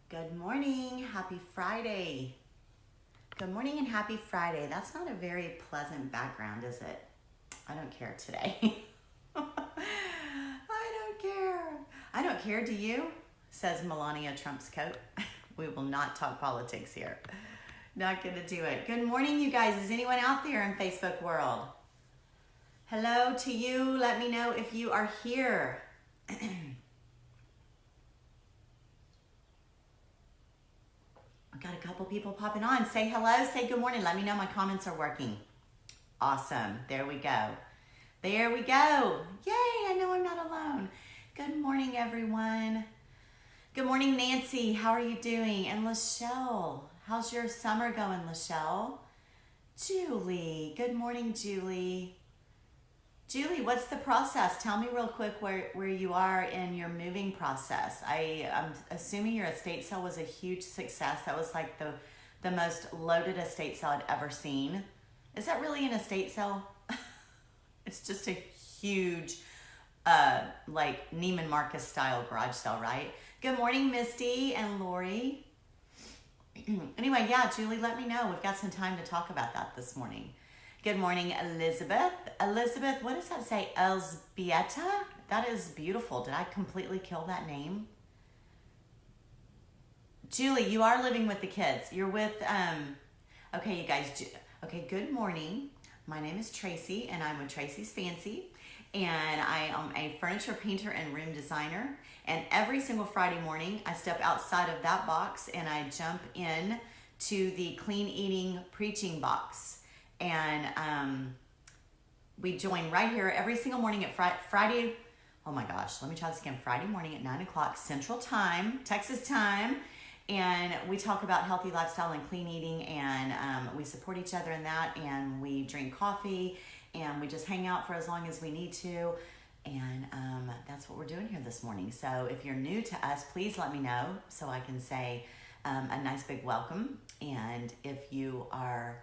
Good morning. Happy Friday. Good morning and happy Friday. That's not a very pleasant background, is it? I don't care today. I don't care. I don't care, do you? Says Melania Trump's coat. We will not talk politics here. Not gonna do it. Good morning, you guys. Is anyone out there in Facebook world? Hello to you. Let me know if you are here. I've got a couple people popping on. Say hello, say good morning. Let me know my comments are working. Awesome. There we go. There we go. Yay, I know I'm not alone. Good morning, everyone. Good morning, Nancy. How are you doing? And Lachelle, how's your summer going, Lachelle? Julie. Good morning, Julie. Julie, what's the process? Tell me real quick where you are in your moving process. I'm assuming your estate sale was a huge success. That was like the most loaded estate sale I'd ever seen. Is that really an estate sale? It's just a huge, like Neiman Marcus style garage sale, right? Good morning, Misty and Lori. Anyway, yeah, Julie, let me know. We've got some time to talk about that this morning. Good morning, Elizabeth. Elizabeth, what does that say? Elzbieta? That is beautiful. Did I completely kill that name? Julie, you are living with the kids. You're with, okay, you guys, okay, good morning. My name is Tracey, and I'm with Tracey's Fancy, and I am a furniture painter and room designer, and every single Friday morning, I step outside of that box, and I jump in to the clean eating preaching box. And we join right here every single morning at Friday. Oh my gosh, let me try this again. Friday morning at 9 o'clock Central Time, Texas time. And we talk about healthy lifestyle and clean eating, and we support each other in that, and we drink coffee, and we just hang out for as long as we need to. And that's what we're doing here this morning. So if you're new to us, please let me know so I can say a nice big welcome. And if you are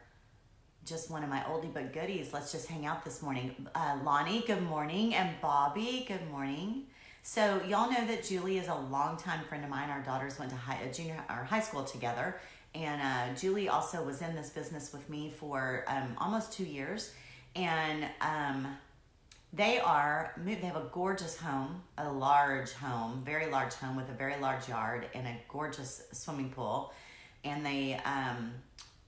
just one of my oldie but goodies, let's just hang out this morning. Lonnie, good morning, and Bobby, good morning. So y'all know that Julie is a longtime friend of mine. Our daughters went to high school together, and Julie also was in this business with me for almost 2 years. And they have a gorgeous home, a large home, very large home with a very large yard and a gorgeous swimming pool. And they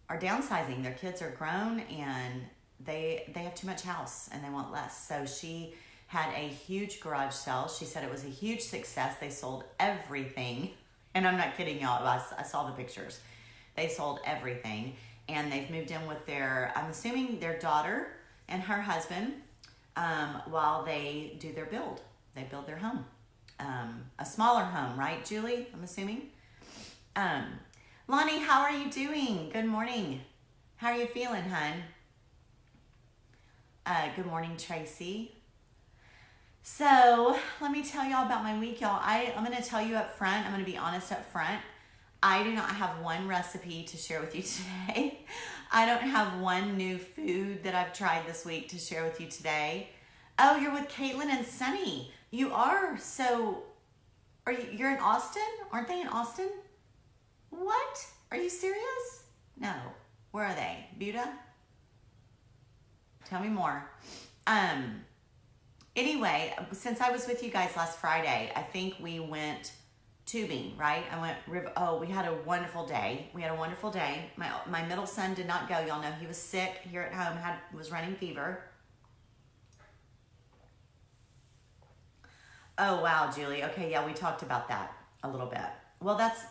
are downsizing. Their kids are grown, and they have too much house and they want less. So she had a huge garage sale. She said it was a huge success. They sold everything. And I'm not kidding y'all. I saw the pictures. They sold everything, and they've moved in with I'm assuming their daughter and her husband, while they do their build. They build their home. A smaller home, right, Julie? I'm assuming. Lonnie, how are you doing? Good morning. How are you feeling, hun? Good morning, Tracey. So let me tell y'all about my week, y'all. I'm going to tell you up front. I'm going to be honest up front. I do not have one recipe to share with you today. I don't have one new food that I've tried this week to share with you today. Oh, you're with Caitlin and Sunny. You are. So you're in Austin? Aren't they in Austin? What? Are you serious? No. Where are they? Buda? Tell me more. Anyway, since I was with you guys last Friday, I think we went tubing, right? We had a wonderful day. My middle son did not go. Y'all know he was sick here at home, was running fever. Oh, wow, Julie. Okay, yeah, we talked about that a little bit. Well, that's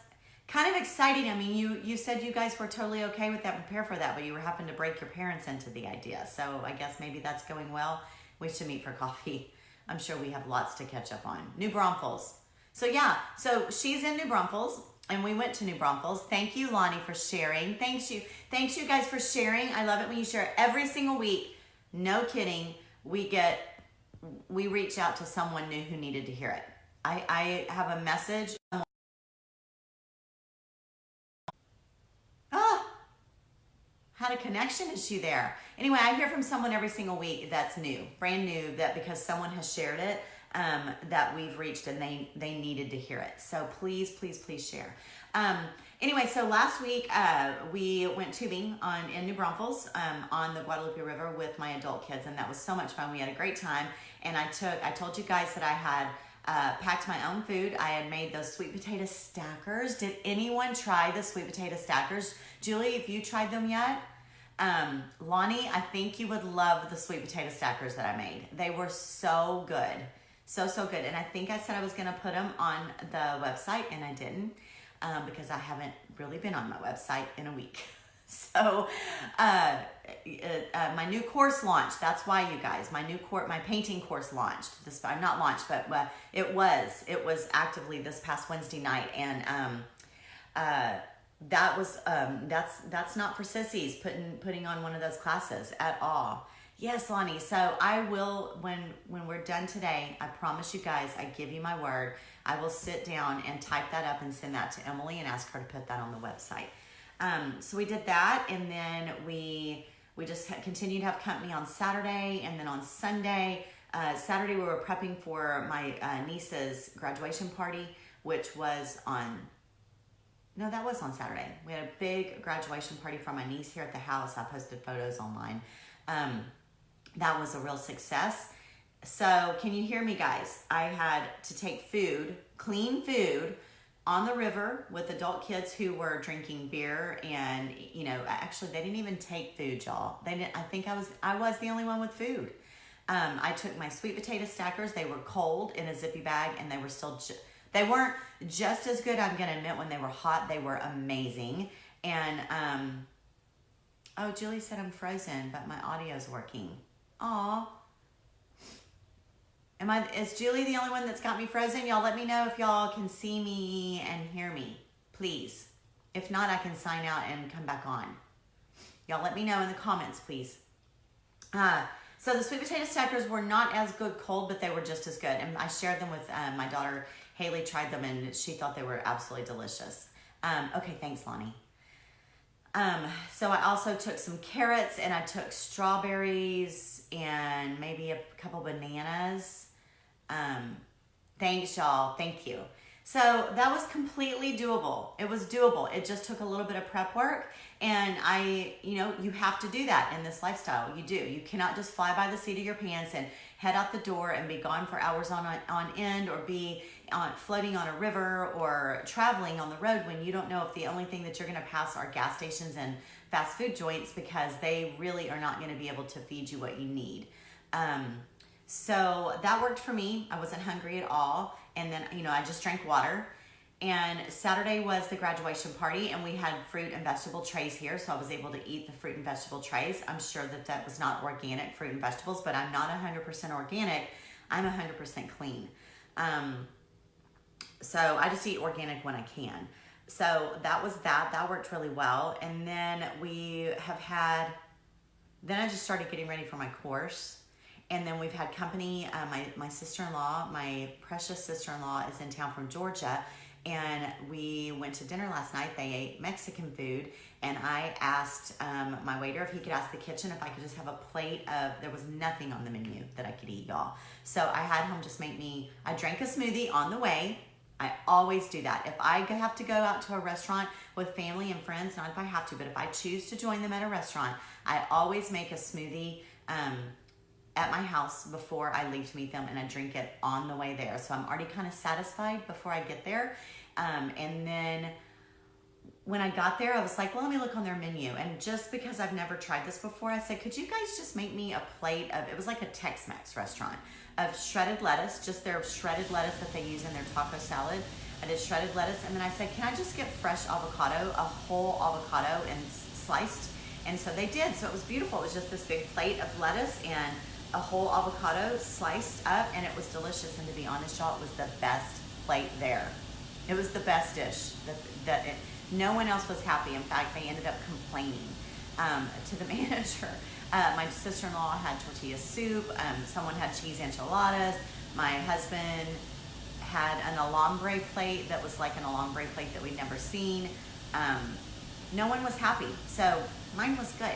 kind of exciting. I mean, you said you guys were totally okay with that, prepare for that, but you were having to break your parents into the idea. So I guess maybe that's going well. We should meet for coffee. I'm sure we have lots to catch up on. New Braunfels. So yeah, so she's in New Braunfels, and we went to New Braunfels. Thank you, Lonnie, for sharing. Thanks you guys for sharing. I love it when you share every single week. No kidding. We reach out to someone new who needed to hear it. I have a message. Had a connection issue there. Anyway, I hear from someone every single week that's new, brand new, that because someone has shared it, that we've reached, and they needed to hear it. So please, please, please share. Anyway, so last week we went tubing in New Braunfels on the Guadalupe River with my adult kids, and that was so much fun. We had a great time, and I told you guys that I had packed my own food. I had made those sweet potato stackers. Did anyone try the sweet potato stackers? Julie, if you tried them yet? Lonnie, I think you would love the sweet potato stackers that I made. They were so good. So good. And I think I said I was going to put them on the website, and I didn't because I haven't really been on my website in a week. So my new course launched. That's why, you guys, my painting course launched. I'm not launched, but it was actively this past Wednesday night, and that's not for sissies putting on one of those classes at all. Yes, Lonnie. So I will, when we're done today, I promise you guys, I give you my word, I will sit down and type that up and send that to Emily and ask her to put that on the website. So we did that, and then we just continued to have company on Saturday, and then on Sunday, Saturday we were prepping for my niece's graduation party, which was on Saturday. We had a big graduation party for my niece here at the house. I posted photos online. That was a real success. So can you hear me, guys? I had to take clean food, on the river with adult kids who were drinking beer, and actually they didn't even take food, y'all. They didn't. I think I was the only one with food. I took my sweet potato stackers. They were cold in a zippy bag, and they were still. They weren't just as good, I'm gonna admit. When they were hot, they were amazing. And oh, Julie said I'm frozen, but my audio's working. Aw. Is Julie the only one that's got me frozen? Y'all let me know if y'all can see me and hear me, please. If not, I can sign out and come back on. Y'all let me know in the comments, please. So the sweet potato stackers were not as good cold, but they were just as good. And I shared them with my daughter. Haley tried them, and she thought they were absolutely delicious. Okay, thanks, Lonnie. So I also took some carrots, and I took strawberries and maybe a couple bananas. Thanks, y'all. Thank you. So that was completely doable. It was doable. It just took a little bit of prep work, and you have to do that in this lifestyle. You do. You cannot just fly by the seat of your pants and head out the door and be gone for hours on end, or be floating on a river or traveling on the road when you don't know if the only thing that you're going to pass are gas stations and fast food joints, because they really are not going to be able to feed you what you need. So that worked for me. I wasn't hungry at all. And then, I just drank water. And Saturday was the graduation party, and we had fruit and vegetable trays here, so I was able to eat the fruit and vegetable trays. I'm sure that was not organic fruit and vegetables, but I'm not 100% organic. I'm 100% clean. So I just eat organic when I can. So that was that. That worked really well. And then then I just started getting ready for my course. And then we've had company. My sister-in-law, my precious sister-in-law, is in town from Georgia, and we went to dinner last night. They ate Mexican food, and I asked my waiter if he could ask the kitchen if I could just have a plate of, there was nothing on the menu that I could eat, y'all. So I had him just I drank a smoothie on the way. I always do that. If I have to go out to a restaurant with family and friends, not if I have to, but if I choose to join them at a restaurant, I always make a smoothie at my house before I leave to meet them, and I drink it on the way there. So I'm already kind of satisfied before I get there. And then when I got there, I was like, well, let me look on their menu. And just because I've never tried this before, I said, could you guys just make me a plate of, it was like a Tex-Mex restaurant, of shredded lettuce, just their shredded lettuce that they use in their taco salad. I did shredded lettuce, and then I said, can I just get fresh avocado, a whole avocado and sliced? And so they did. So it was beautiful. It was just this big plate of lettuce and a whole avocado sliced up, and it was delicious. And to be honest, y'all, it was the best plate there. It was the best dish. No one else was happy. In fact, they ended up complaining to the manager. My sister-in-law had tortilla soup. Someone had cheese enchiladas. My husband had an alambre plate that was like an alambre plate that we'd never seen. No one was happy. So mine was good.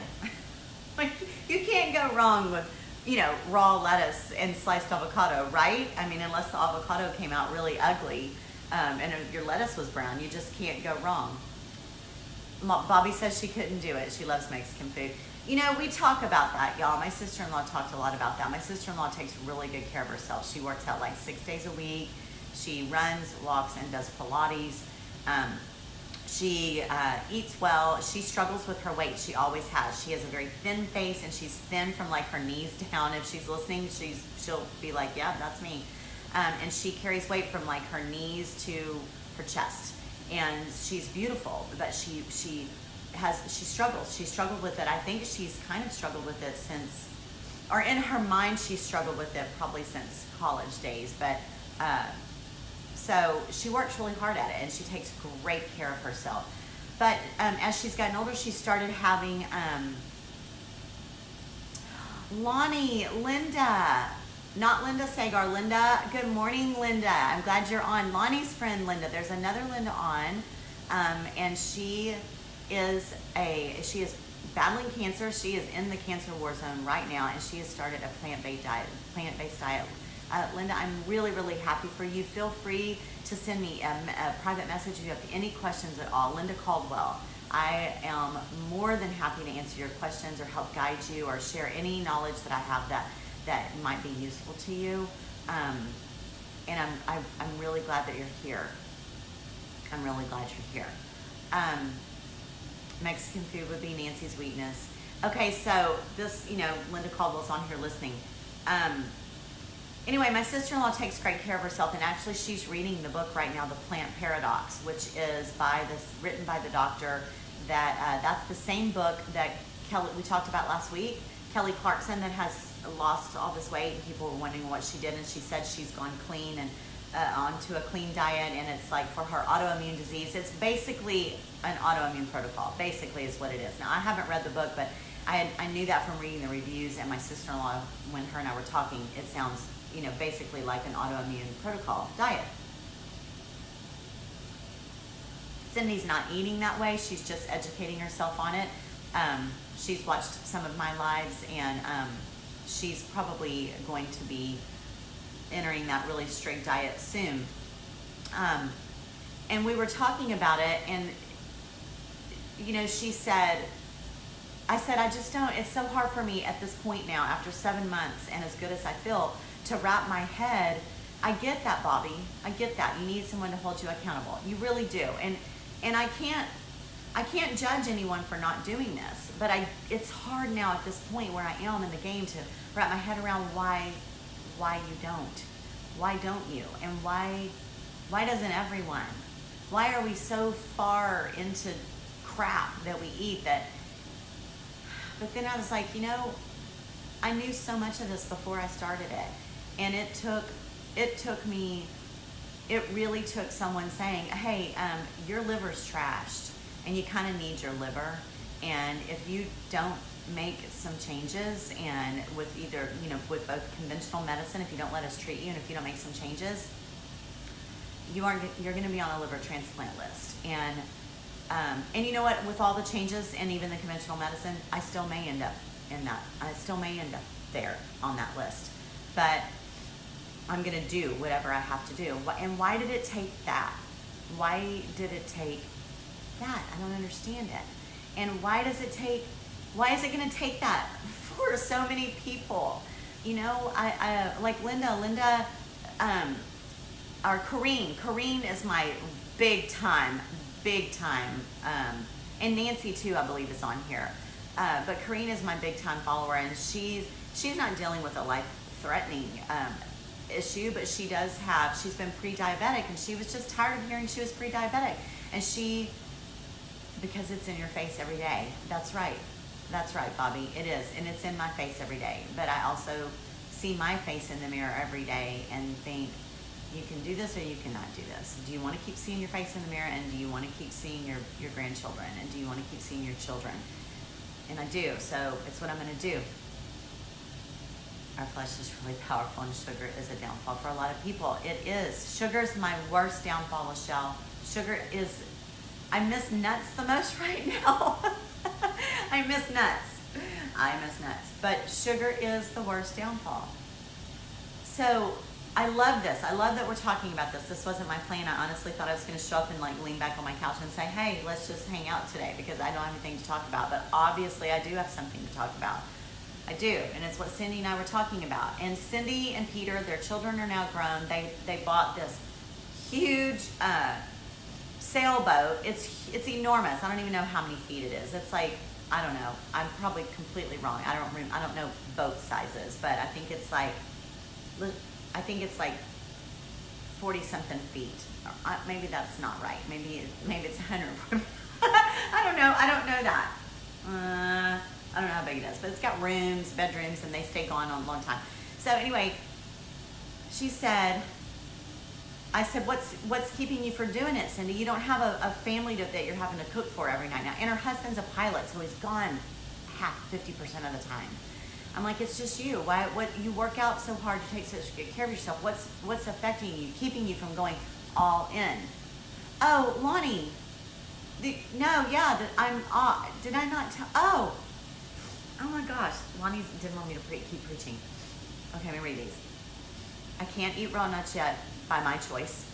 Like, you can't go wrong raw lettuce and sliced avocado, right? I mean, unless the avocado came out really ugly, and your lettuce was brown, you just can't go wrong. Bobby says she couldn't do it. She loves Mexican food. We talk about that, y'all. My sister-in-law talked a lot about that. My sister-in-law takes really good care of herself. She works out like 6 days a week. She runs, walks, and does Pilates. She eats well. She struggles with her weight. She always has. She has a very thin face, and she's thin from like her knees down. If she's listening, she'll be like, yeah, that's me. And she carries weight from like her knees to her chest. And she's beautiful, but she struggles. She struggled with it. I think she's kind of struggled with it since, or in her mind, she struggled with it probably since college days. But so she works really hard at it, and she takes great care of herself. But as she's gotten older, she started having Linda, not Linda Sagar. Linda, good morning, Linda. I'm glad you're on. Lonnie's friend, Linda. There's another Linda on, and she is battling cancer. She is in the cancer war zone right now, and she has started a plant-based diet. Linda, I'm really, really happy for you. Feel free to send me a private message if you have any questions at all. Linda Caldwell. I am more than happy to answer your questions or help guide you or share any knowledge that I have that might be useful to you. And I'm really glad that you're here. I'm really glad you're here. Mexican food would be Nancy's weakness. Okay, so this, Linda Caldwell's on here listening. Anyway, my sister-in-law takes great care of herself, and actually she's reading the book right now, The Plant Paradox, which is written by the doctor that's the same book that we talked about last week. Kelly Clarkson, that has lost all this weight, and people were wondering what she did, and she said she's gone clean and onto a clean diet, and it's like for her autoimmune disease. It's basically an autoimmune protocol, basically is what it is. Now, I haven't read the book, but I knew that from reading the reviews, and my sister-in-law, when her and I were talking, it sounds basically like an autoimmune protocol diet. Cindy's not eating that way. She's just educating herself on it. She's watched some of my lives, and she's probably going to be entering that really strict diet soon. And we were talking about it, and she said, I just don't, it's so hard for me at this point now, after 7 months, and as good as I feel, to wrap my head. I get that, Bobby. I get that. You need someone to hold you accountable. You really do. And I can't judge anyone for not doing this, but it's hard now at this point where I am in the game to wrap my head around why you don't. Why don't you? And why doesn't everyone? Why are we so far into crap that we eat that? But then I was like, I knew so much of this before I started it. And it really took someone saying, hey, your liver's trashed and you kind of need your liver. And if you don't make some changes, and with either, with both conventional medicine, if you don't let us treat you, and if you don't make some changes, you're going to be on a liver transplant list. And you know what, with all the changes and even the conventional medicine, I still may end up in that. I still may end up there on that list. But I'm going to do whatever I have to do. And why did it take that? Why did it take that? I don't understand it. And why is it going to take that for so many people? I like Linda, or Corrine is my big time, and Nancy too, I believe, is on here. But Corrine is my big time follower, and she's not dealing with a life-threatening issue, but she's been pre-diabetic, and she was just tired of hearing she was pre-diabetic. And because it's in your face every day. That's right, Bobby, it is, and it's in my face every day. But I also see my face in the mirror every day and think, you can do this or you cannot do this. Do you want to keep seeing your face in the mirror, and do you want to keep seeing your grandchildren, and do you want to keep seeing your children? And I do, so it's what I'm going to do. Our flesh is really powerful, and sugar is a downfall for a lot of people. It is. Sugar is my worst downfall, Michelle. I miss nuts the most right now. I miss nuts. I miss nuts. But sugar is the worst downfall. So I love this. I love that we're talking about this. This wasn't my plan. I honestly thought I was going to show up and like lean back on my couch and say, hey, let's just hang out today because I don't have anything to talk about. But obviously I do have something to talk about. I do, and it's what Cindy and I were talking about. And Cindy and Peter, their children are now grown. They bought this huge sailboat. It's enormous. I don't even know how many feet it is. It's like, I don't know. I'm probably completely wrong. I don't know boat sizes, but I think it's like 40 something feet. Maybe that's not right. Maybe it's 100. I don't know. I don't know that. I don't know how big it is, but it's got rooms, bedrooms, and they stay gone a long time. So anyway, I said, what's keeping you from doing it, Cindy? You don't have a family that you're having to cook for every night now. And her husband's a pilot, so he's gone 50% of the time. I'm like, it's just you. What you work out so hard, you take such good care of yourself. What's affecting you, keeping you from going all in? Oh, Lonnie. I'm off. Did I not tell? Oh my gosh. Lonnie didn't want me to keep preaching. Okay, let me read these. I can't eat raw nuts yet by my choice.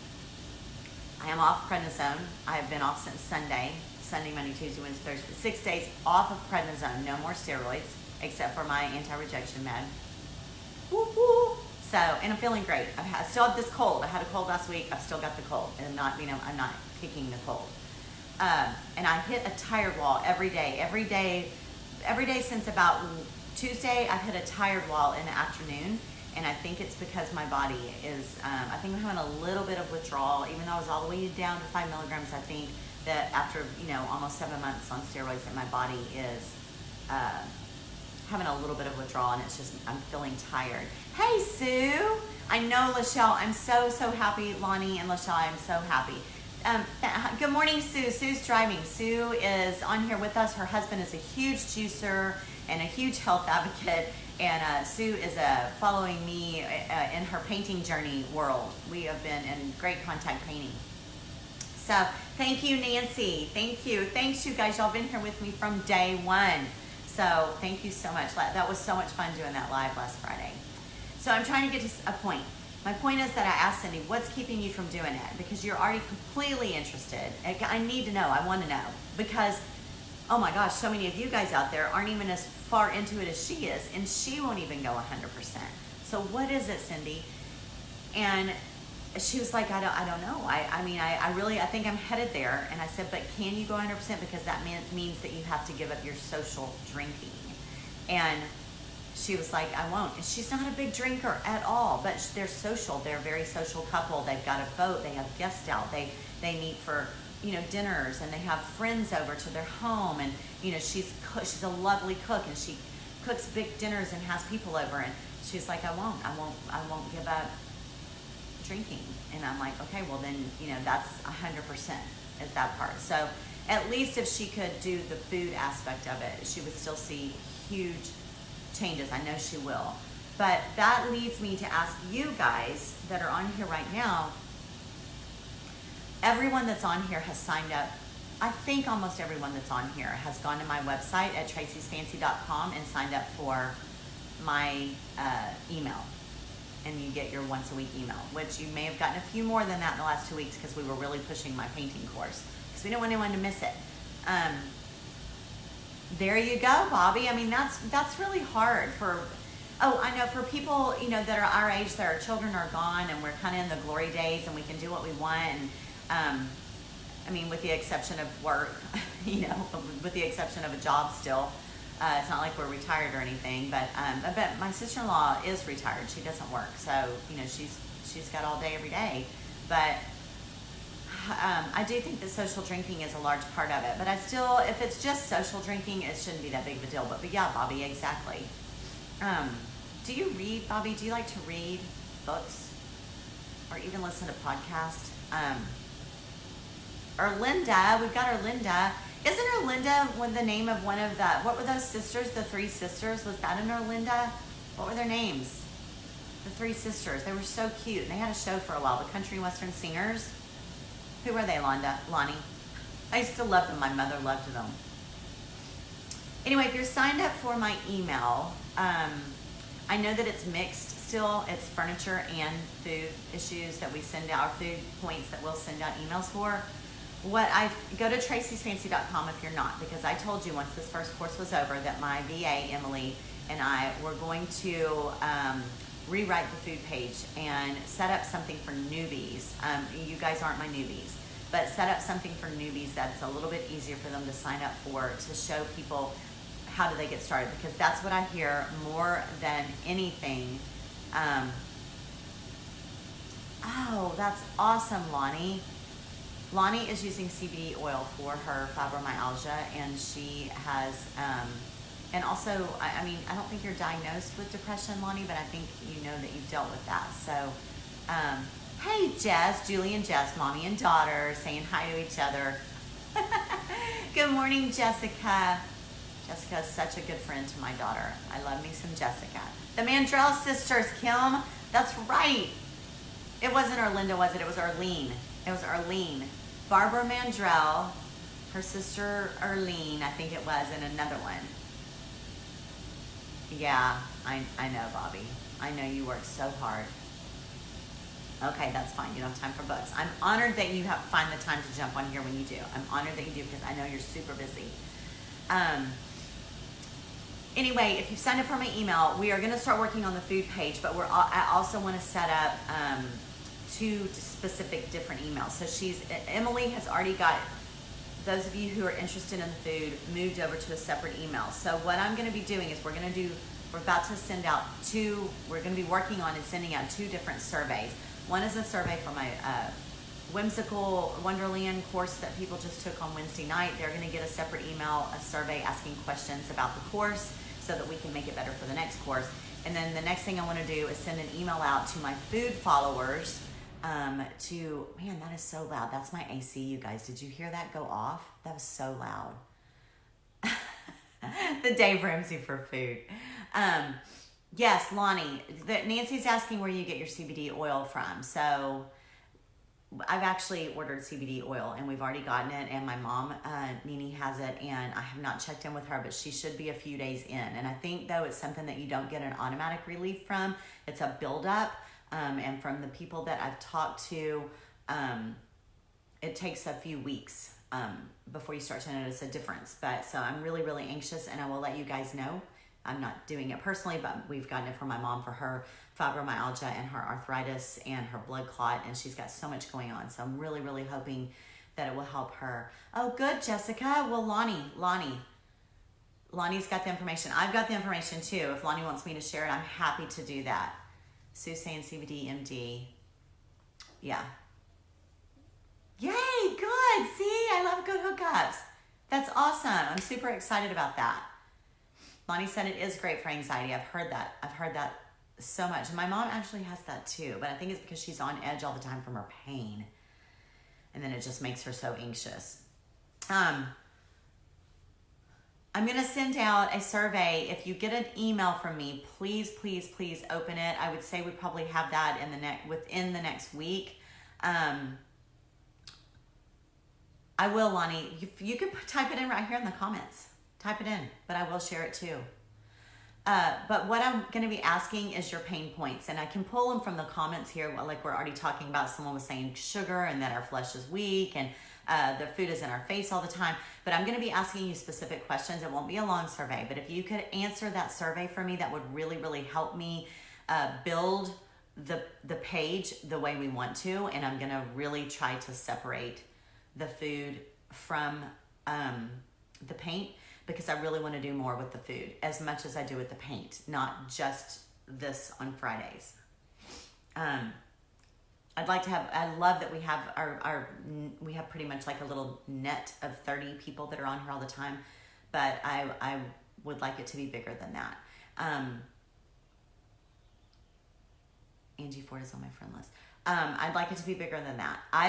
I am off prednisone. I have been off since Sunday, Monday, Tuesday, Wednesday, Thursday. 6 days off of prednisone. No more steroids, except for my anti-rejection med. Woo woo. So, and I'm feeling great. I still have this cold. I had a cold last week. I've still got the cold, and I'm not kicking the cold. And I hit a tired wall every day since about Tuesday. I've hit a tired wall in the afternoon, and I think it's because my body is, I think I'm having a little bit of withdrawal, even though I was all the way down to 5 milligrams. I think that after, almost 7 months on steroids, that my body is having a little bit of withdrawal, and it's just, I'm feeling tired. Hey, Sue. I know, Lachelle. I'm so happy. Lonnie and Lachelle, I'm so happy. Good morning, Sue. Sue's driving. Sue is on here with us. Her husband is a huge juicer and a huge health advocate, and Sue is following me in her painting journey world. We have been in great contact painting. So thank you, Nancy. Thank you. Thanks, you guys. Y'all been here with me from day one. So thank you so much. That was so much fun doing that live last Friday. So I'm trying to get to a point. My point is that I asked Cindy, what's keeping you from doing it? Because you're already completely interested. I need to know. I want to know. Because, oh my gosh, so many of you guys out there aren't even as far into it as she is. And she won't even go 100%. So what is it, Cindy? And she was like, I don't know. I think I'm headed there. And I said, but can you go 100%? Because that means that you have to give up your social drinking. And she was like, I won't. And she's not a big drinker at all, but they're social. They're a very social couple. They've got a boat. They have guests out. They meet for, dinners, and they have friends over to their home. And, she's a lovely cook, and she cooks big dinners and has people over. And she's like, I won't give up drinking. And I'm like, okay, well then, that's 100% is that part. So at least if she could do the food aspect of it, she would still see huge changes. I know she will. But that leads me to ask you guys that are on here right now, everyone that's on here has signed up. I think almost everyone that's on here has gone to my website at traceysfancy.com and signed up for my email. And you get your once a week email, which you may have gotten a few more than that in the last 2 weeks because we were really pushing my painting course because we didn't want anyone to miss it. There you go, Bobby. I mean, that's really hard I know for people, that are our age, that our children are gone and we're kind of in the glory days and we can do what we want. And with the exception of work, with the exception of a job still. It's not like we're retired or anything, but my sister-in-law is retired. She doesn't work, so she's got all day every day. But I do think that social drinking is a large part of it. But if it's just social drinking, it shouldn't be that big of a deal. But yeah, Bobby, exactly. Do you read, Bobby? Do you like to read books or even listen to podcasts? Erlinda, we've got Erlinda. Isn't Erlinda the name of one of what were those sisters, the 3 sisters? Was that an Erlinda? What were their names? The 3 sisters. They were so cute. And they had a show for a while, the Country and Western Singers. Who were they, Lonnie? I used to love them. My mother loved them. Anyway, if you're signed up for my email, I know that it's mixed still. It's furniture and food issues that we send out, food points that we'll send out emails for. Go to traceysfancy.com if you're not, because I told you once this first course was over that my VA, Emily, and I were going to rewrite the food page and set up something for newbies. You guys aren't my newbies, but set up something for newbies that's a little bit easier for them to sign up for, to show people how do they get started, because that's what I hear more than anything. Oh, that's awesome, Lonnie. Lonnie is using CBD oil for her fibromyalgia, and she has, and also, I mean, I don't think you're diagnosed with depression, Lonnie, but I think you know that you've dealt with that. So, hey, Jess, Julie and Jess, mommy and daughter, saying hi to each other. Good morning, Jessica. Jessica is such a good friend to my daughter. I love me some Jessica. The Mandrell sisters, Kim. That's right. It wasn't Erlinda, was it? It was Arlene. It was Arlene. Barbara Mandrell, her sister Arlene, I think it was, and another one. Yeah, I know, Bobby. I know you work so hard. Okay, that's fine. You don't have time for books. I'm honored that you find the time to jump on here when you do. I'm honored that you do, because I know you're super busy. Anyway, if you've signed up for my email, we are going to start working on the food page, but I also want to set up 2 specific different emails. So Emily has already got those of you who are interested in the food moved over to a separate email. So what I'm going to be doing is we're about to send out we're going to be working on and sending out 2 different surveys. One is a survey for my Whimsical Wonderland course that people just took on Wednesday night. They're going to get a separate email, a survey asking questions about the course so that we can make it better for the next course. And then the next thing I want to do is send an email out to my food followers man, that is so loud. That's my AC, you guys. Did you hear that go off? That was so loud. The Dave Ramsey for food. Yes, Lonnie, Nancy's asking where you get your CBD oil from. So I've actually ordered CBD oil, and we've already gotten it, and my mom, Nini, has it, and I have not checked in with her, but she should be a few days in. And I think, though, it's something that you don't get an automatic relief from. It's a buildup, and from the people that I've talked to, it takes a few weeks before you start to notice a difference. But so I'm really, really anxious, and I will let you guys know. I'm not doing it personally, but we've gotten it for my mom for her fibromyalgia and her arthritis and her blood clot, and she's got so much going on. So I'm really, really hoping that it will help her. Oh, good, Jessica. Well, Lonnie's got the information. I've got the information too. If Lonnie wants me to share it, I'm happy to do that. Sue saying CBD MD. Yeah. Yay, good. See, I love good hookups. That's awesome. I'm super excited about that. Lonnie said it is great for anxiety. I've heard that so much. And my mom actually has that too, but I think it's because she's on edge all the time from her pain. And then it just makes her so anxious. I'm going to send out a survey. If you get an email from me, please, please, please open it. I would say we probably have that within the next week. I will, Lonnie. You can type it in right here in the comments. Type it in, but I will share it too. But what I'm going to be asking is your pain points, and I can pull them from the comments here. Like we're already talking about, someone was saying sugar and that our flesh is weak and the food is in our face all the time. But I'm going to be asking you specific questions. It won't be a long survey, but if you could answer that survey for me, that would really, really help me build the page the way we want to. And I'm going to really try to separate the food from the paint, because I really want to do more with the food as much as I do with the paint, not just this on Fridays. I love that we have we have pretty much like a little net of 30 people that are on here all the time, but I would like it to be bigger than that. Angie Ford is on my friend list. I'd like it to be bigger than that. I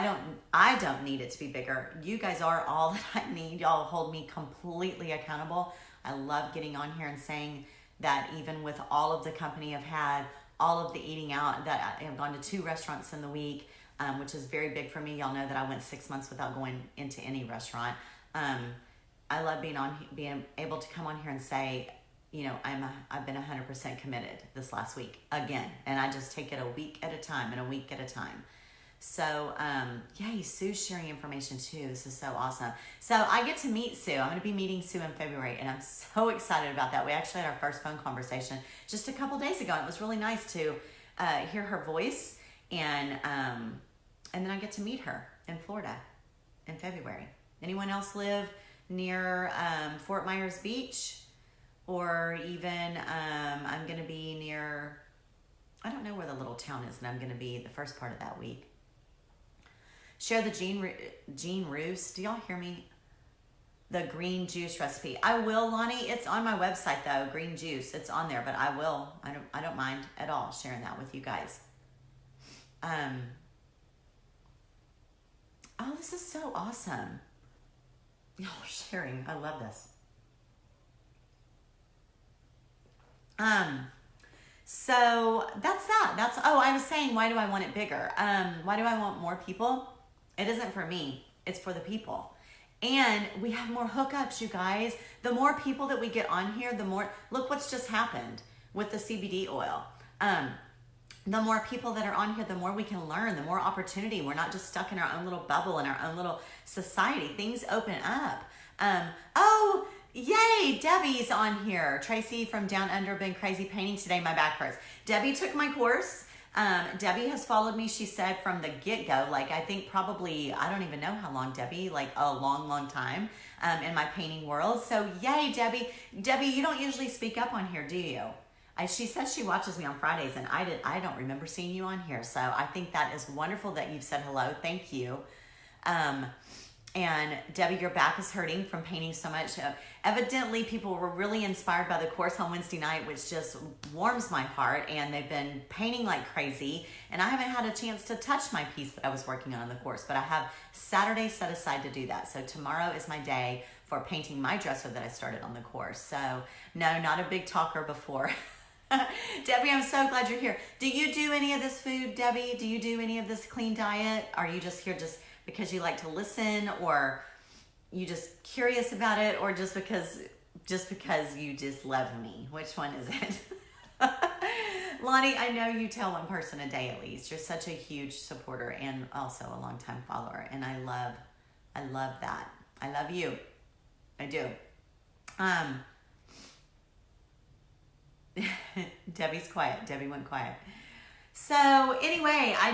don't need it to be bigger. You guys are all that I need. Y'all hold me completely accountable. I love getting on here and saying that even with all of the company I've had, all of the eating out, that I have gone to 2 restaurants in the week, which is very big for me. Y'all know that I went 6 months without going into any restaurant. I love being able to come on here and say, you know, I've been 100% committed this last week again, and I just take it a week at a time and a week at a time. So, yay, Sue's sharing information too. This is so awesome. So I get to meet Sue. I'm going to be meeting Sue in February, and I'm so excited about that. We actually had our first phone conversation just a couple days ago, and it was really nice to hear her voice, and then I get to meet her in Florida in February. Anyone else live near Fort Myers Beach? Or even I'm going to be near, I don't know where the little town is, and I'm going to be the first part of that week. Share the Jean Roos. Do y'all hear me? The green juice recipe. I will, Lonnie. It's on my website though. Green juice. It's on there, but I will. I don't mind at all sharing that with you guys. Oh, this is so awesome. Y'all are sharing. I love this. So that's that. I was saying, why do I want it bigger? Why do I want more people? It isn't for me. It's for the people. And we have more hookups, you guys. The more people that we get on here, the more, look what's just happened with the CBD oil. The more people that are on here, the more we can learn, the more opportunity. We're not just stuck in our own little bubble, in our own little society. Things open up. Oh, yay, Debbie's on here. Tracy from Down Under, been crazy painting today. My back hurts. Debbie took my course. Debbie has followed me, she said, from the get-go. Like, I think probably, I don't even know how long, Debbie, like a long, long time in my painting world. So yay, Debbie. Debbie, you don't usually speak up on here, do you? She says she watches me on Fridays, and I don't remember seeing you on here. So I think that is wonderful that you've said hello. Thank you. And Debbie, your back is hurting from painting so much. Evidently, people were really inspired by the course on Wednesday night, which just warms my heart. And they've been painting like crazy. And I haven't had a chance to touch my piece that I was working on in the course. But I have Saturday set aside to do that. So tomorrow is my day for painting my dresser that I started on the course. So no, not a big talker before. Debbie, I'm so glad you're here. Do you do any of this food, Debbie? Do you do any of this clean diet? Are you just here just because you like to listen, or you just curious about it, or just because you just love me? Which one is it? Lonnie, I know you tell one person a day at least. You're such a huge supporter and also a longtime follower, and I love that. I love you. I do. Debbie's quiet. Debbie went quiet. So anyway, I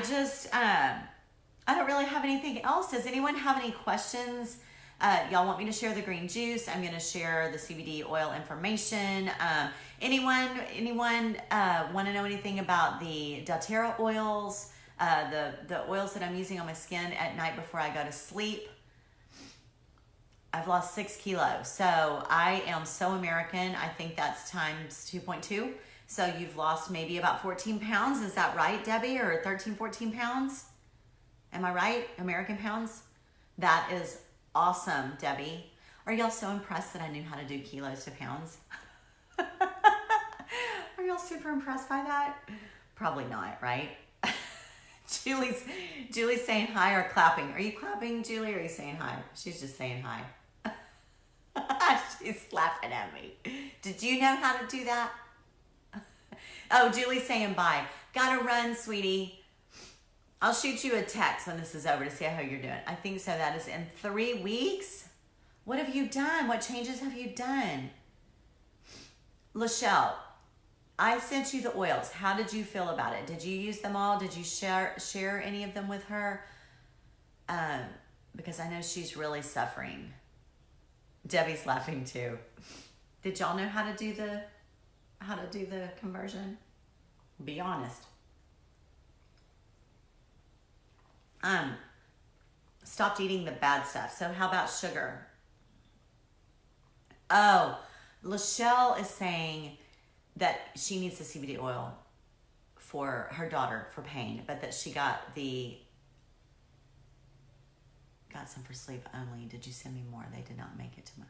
don't really have anything else. Does anyone have any questions? Y'all want me to share the green juice? I'm going to share the CBD oil information. Anyone want to know anything about the doTERRA oils, the oils that I'm using on my skin at night before I go to sleep? I've lost 6 kilos. So I am so American. I think that's times 2.2. So you've lost maybe about 14 pounds. Is that right, Debbie? Or 13, 14 pounds? Am I right? American pounds? That is awesome, Debbie. Are y'all so impressed that I knew how to do kilos to pounds? Are y'all super impressed by that? Probably not, right? Julie's saying hi or clapping. Are you clapping, Julie, or are you saying hi? She's just saying hi. She's laughing at me. Did you know how to do that? Oh, Julie's saying bye. Gotta run, sweetie. I'll shoot you a text when this is over to see how you're doing. I think so. That is in 3 weeks. What have you done? What changes have you done? Lachelle, I sent you the oils. How did you feel about it? Did you use them all? Did you share any of them with her? Because I know she's really suffering. Debbie's laughing too. Did y'all know how to do the conversion? Be honest. Stopped eating the bad stuff. So how about sugar? Oh, Lachelle is saying that she needs the CBD oil for her daughter for pain, but that she got some for sleep only. Did you send me more? They did not make it to my...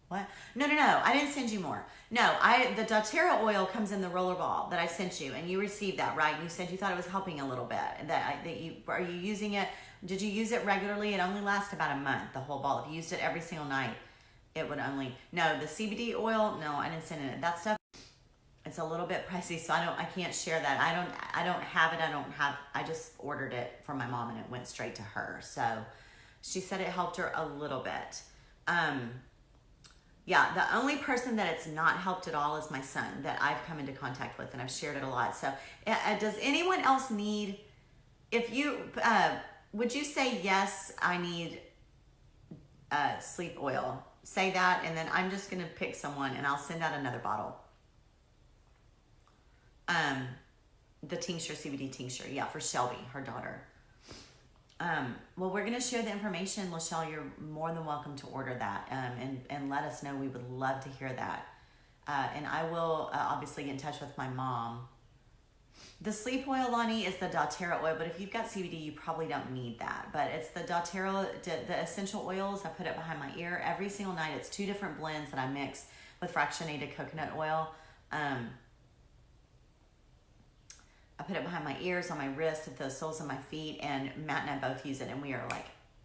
What? No. I didn't send you more. No, the doTERRA oil comes in the roller ball that I sent you, and you received that, right? And you said you thought it was helping a little bit. Are you using it? Did you use it regularly? It only lasts about a month, the whole ball. If you used it every single night, it would only, no, the CBD oil, no, I didn't send it. That stuff, it's a little bit pricey, so I can't share that. I don't have it. I just ordered it for my mom and it went straight to her. So she said it helped her a little bit. Yeah, the only person that it's not helped at all is my son that I've come into contact with, and I've shared it a lot. So does anyone else need, if you, would you say, yes, I need sleep oil? Say that, and then I'm just going to pick someone and I'll send out another bottle. The tincture, CBD tincture. Yeah, for Shelby, her daughter. Well, we're going to share the information. Lachelle, you're more than welcome to order that, and let us know. We would love to hear that. And I will obviously get in touch with my mom. The sleep oil, Lonnie, is the doTERRA oil, but if you've got CBD, you probably don't need that. But it's the doTERRA, the essential oils. I put it behind my ear every single night. It's 2 different blends that I mix with fractionated coconut oil. I put it behind my ears, on my wrist, at the soles of my feet, and Matt and I both use it, and we are like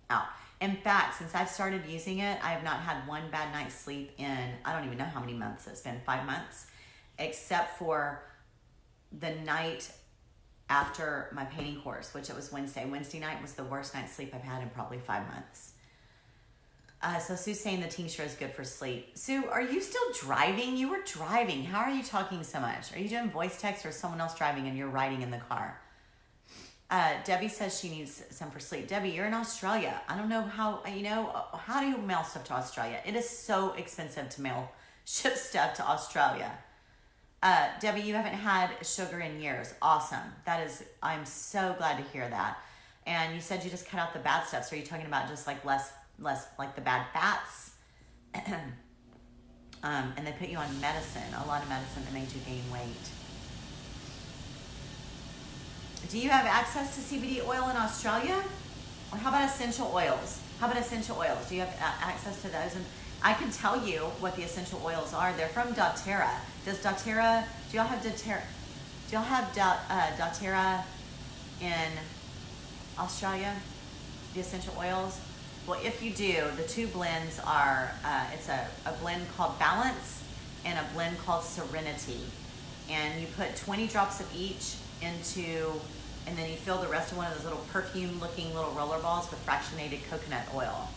out. In fact, since I've started using it, I have not had one bad night's sleep in, I don't even know how many months. It's been 5 months, except for the night after my painting course, which it was Wednesday. Wednesday night was the worst night's sleep I've had in probably 5 months. So Sue's saying the tincture is good for sleep. Sue, are you still driving? You were driving. How are you talking so much? Are you doing voice text or is someone else driving and you're riding in the car? Debbie says she needs some for sleep. Debbie, you're in Australia. I don't know how do you mail stuff to Australia? It is so expensive to ship stuff to Australia. Debbie, you haven't had sugar in years. Awesome. I'm so glad to hear that. And you said you just cut out the bad stuff. So are you talking about just like less like the bad fats? And they put you on medicine, a lot of medicine that made you gain weight. Do you have access to CBD oil in Australia? Or how about essential oils? Do you have access to those? And I can tell you what the essential oils are. They're from doTERRA. Do y'all have doTERRA? Do y'all have doTERRA in Australia? The essential oils? Well, if you do, the 2 blends are, it's a blend called Balance and a blend called Serenity. And you put 20 drops of each into, and then you fill the rest of one of those little perfume-looking little roller balls with fractionated coconut oil.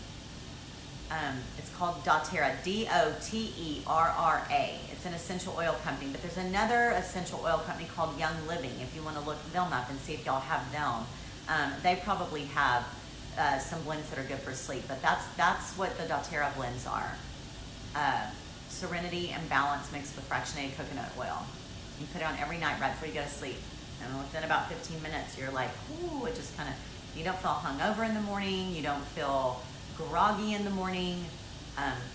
It's called doTERRA, doTERRA. It's an essential oil company, but there's another essential oil company called Young Living. If you want to look them up and see if y'all have them, they probably have some blends that are good for sleep, but that's what the doTERRA blends are. Serenity and Balance mixed with fractionated coconut oil. You put it on every night right before you go to sleep, and within about 15 minutes, you're like, ooh, it just kind of, you don't feel hungover in the morning, you don't feel groggy in the morning.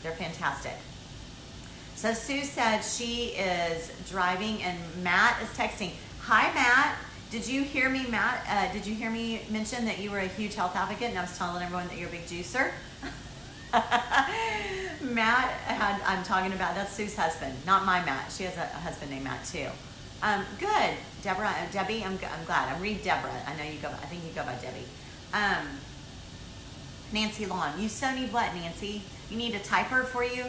They're fantastic. So Sue said she is driving, and Matt is texting. Hi, Matt. Did you hear me, Matt? Did you hear me mention that you were a huge health advocate, and I was telling everyone that you're a big juicer? Matt, I'm talking about, that's Sue's husband, not my Matt. She has a husband named Matt too. Good, Debbie, I'm glad. I'm reading Deborah. I think you go by Debbie. Nancy Long, you so need what, Nancy? You need a typer for you?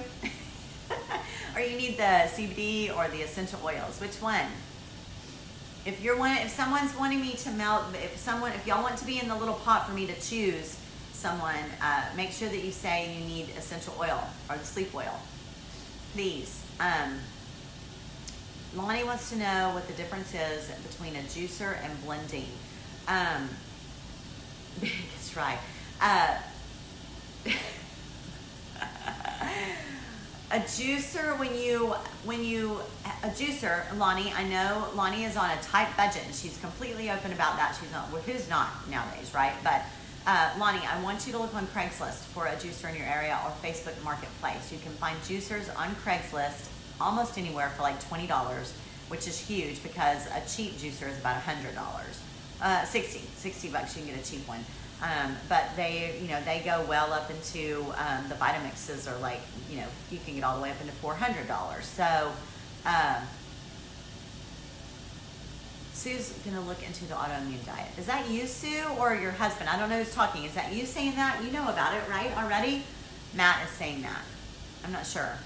Or you need the CBD or the essential oils? Which one? If someone's wanting me to melt, if y'all want to be in the little pot for me to choose someone, make sure that you say you need essential oil or the sleep oil, please. Lonnie wants to know what the difference is between a juicer and blending. Biggest right. A juicer, a juicer, Lonnie, I know Lonnie is on a tight budget and she's completely open about that. Who's not nowadays, right? But Lonnie, I want you to look on Craigslist for a juicer in your area or Facebook Marketplace. You can find juicers on Craigslist almost anywhere for like $20, which is huge because a cheap juicer is about $100. $60 bucks you can get a cheap one. But they go well up into the Vitamixes are like, you can get all the way up into $400. So Sue's gonna look into the autoimmune diet. Is that you, Sue, or your husband? I don't know who's talking. Is that you saying that? You know about it, right? Already? Matt is saying that. I'm not sure.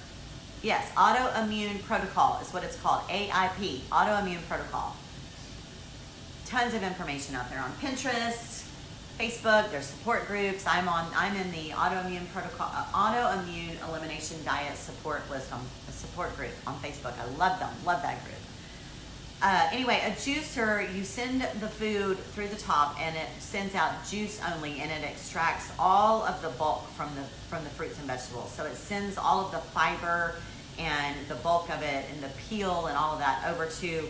Yes, autoimmune protocol is what it's called. AIP, autoimmune protocol. Tons of information out there on Pinterest, Facebook. There's support groups. I'm in the autoimmune protocol, autoimmune elimination diet support list on a support group on Facebook. I love them. Love that group. Anyway, a juicer, you send the food through the top and it sends out juice only, and it extracts all of the bulk from the fruits and vegetables. So it sends all of the fiber and the bulk of it and the peel and all of that over to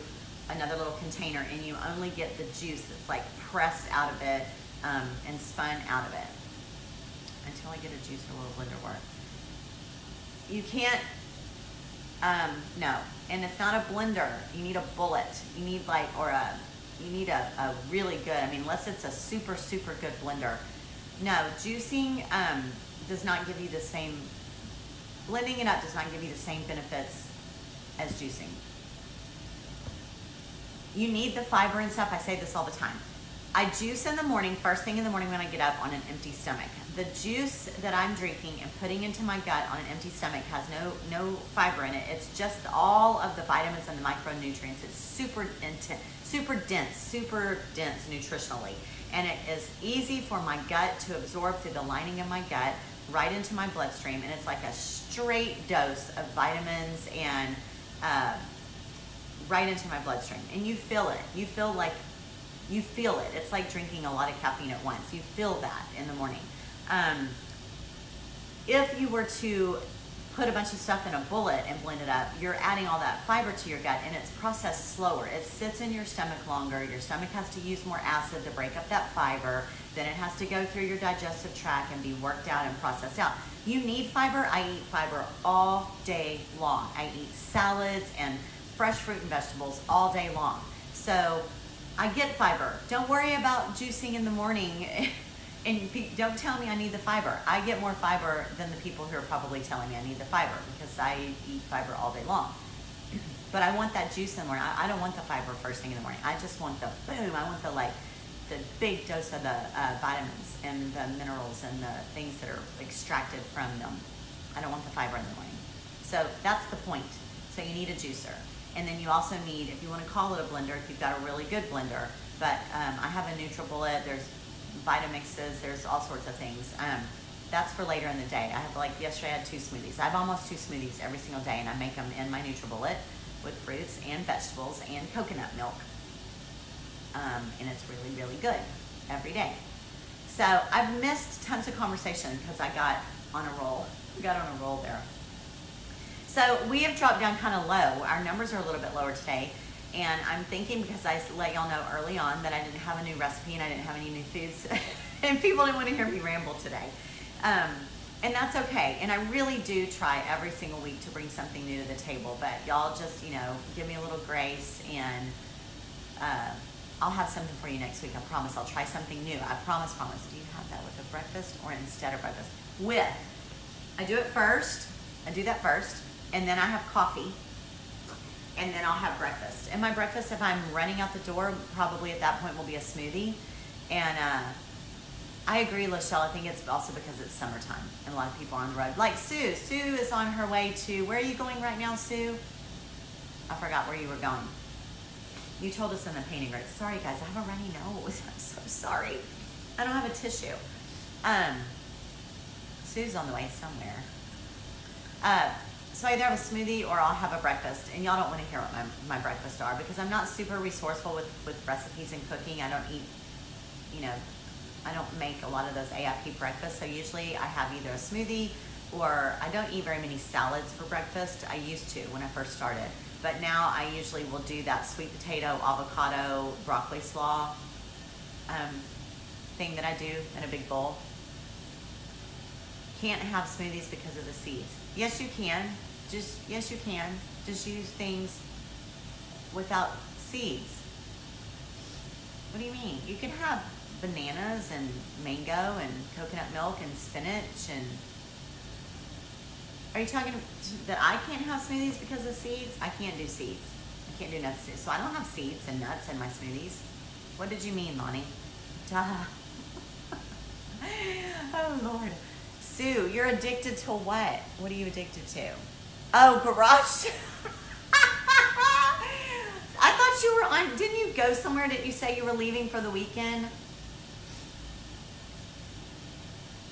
another little container, and you only get the juice that's like pressed out of it and spun out of it until I get a juicer or a blender work. You can't, no, and it's not a blender. You need a bullet. You need you need a really good, I mean, unless it's a super, super good blender. No, juicing does not give you the same, blending it up does not give you the same benefits as juicing. You need the fiber and stuff. I say this all the time. I juice in the morning, first thing in the morning when I get up, on an empty stomach. The juice that I'm drinking and putting into my gut on an empty stomach has no fiber in it. It's just all of the vitamins and the micronutrients. It's super dense nutritionally. And it is easy for my gut to absorb through the lining of my gut right into my bloodstream. And it's like a straight dose of vitamins and right into my bloodstream. And you feel it. You feel it. It's like drinking a lot of caffeine at once. You feel that in the morning. If you were to put a bunch of stuff in a bullet and blend it up, you're adding all that fiber to your gut, and it's processed slower. It sits in your stomach longer. Your stomach has to use more acid to break up that fiber. Then it has to go through your digestive tract and be worked out and processed out. You need fiber. I eat fiber all day long. I eat salads and fresh fruit and vegetables all day long. So I get fiber. Don't worry about juicing in the morning and don't tell me I need the fiber. I get more fiber than the people who are probably telling me I need the fiber, because I eat fiber all day long. But I want that juice in the morning. I don't want the fiber first thing in the morning. I just want the boom. I want the big dose of the vitamins and the minerals and the things that are extracted from them. I don't want the fiber in the morning. So that's the point. So you need a juicer. And then you also need, if you want to call it a blender, if you've got a really good blender, but I have a NutriBullet, there's Vitamixes, there's all sorts of things. That's for later in the day. I have, like yesterday I had 2 smoothies. I have almost 2 smoothies every single day, and I make them in my NutriBullet with fruits and vegetables and coconut milk. And it's really, really good every day. So I've missed tons of conversation because I got on a roll. There. So we have dropped down kind of low. Our numbers are a little bit lower today. And I'm thinking, because I let y'all know early on that I didn't have a new recipe and I didn't have any new foods, and people didn't want to hear me ramble today. And that's okay. And I really do try every single week to bring something new to the table. But y'all just, give me a little grace, and I'll have something for you next week. I promise. I'll try something new. I promise. Do you have that with a breakfast or instead of breakfast? I do that first, and then I have coffee. And then I'll have breakfast. And my breakfast, if I'm running out the door, probably at that point will be a smoothie. And I agree, Lachelle. I think it's also because it's summertime and a lot of people are on the road. Like Sue. Sue is on her way to, where are you going right now, Sue? I forgot where you were going. You told us in the painting room. Sorry, guys. I have a runny nose. I'm so sorry. I don't have a tissue. Sue's on the way somewhere. So I either have a smoothie or I'll have a breakfast. And y'all don't want to hear what my breakfasts are, because I'm not super resourceful with recipes and cooking. I don't eat, I don't make a lot of those AIP breakfasts. So usually I have either a smoothie, or I don't eat very many salads for breakfast. I used to when I first started. But now I usually will do that sweet potato, avocado, broccoli slaw thing that I do in a big bowl. Can't have smoothies because of the seeds. Yes, you can. Yes, you can. Just use things without seeds. What do you mean? You can have bananas and mango and coconut milk and spinach and... Are you talking that I can't have smoothies because of seeds? I can't do seeds. I can't do nuts. So I don't have seeds and nuts in my smoothies. What did you mean, Lonnie? Duh. Oh, Lord. Sue, you're addicted to what? What are you addicted to? Oh, garage. I thought you were on, didn't you go somewhere? Didn't you say you were leaving for the weekend?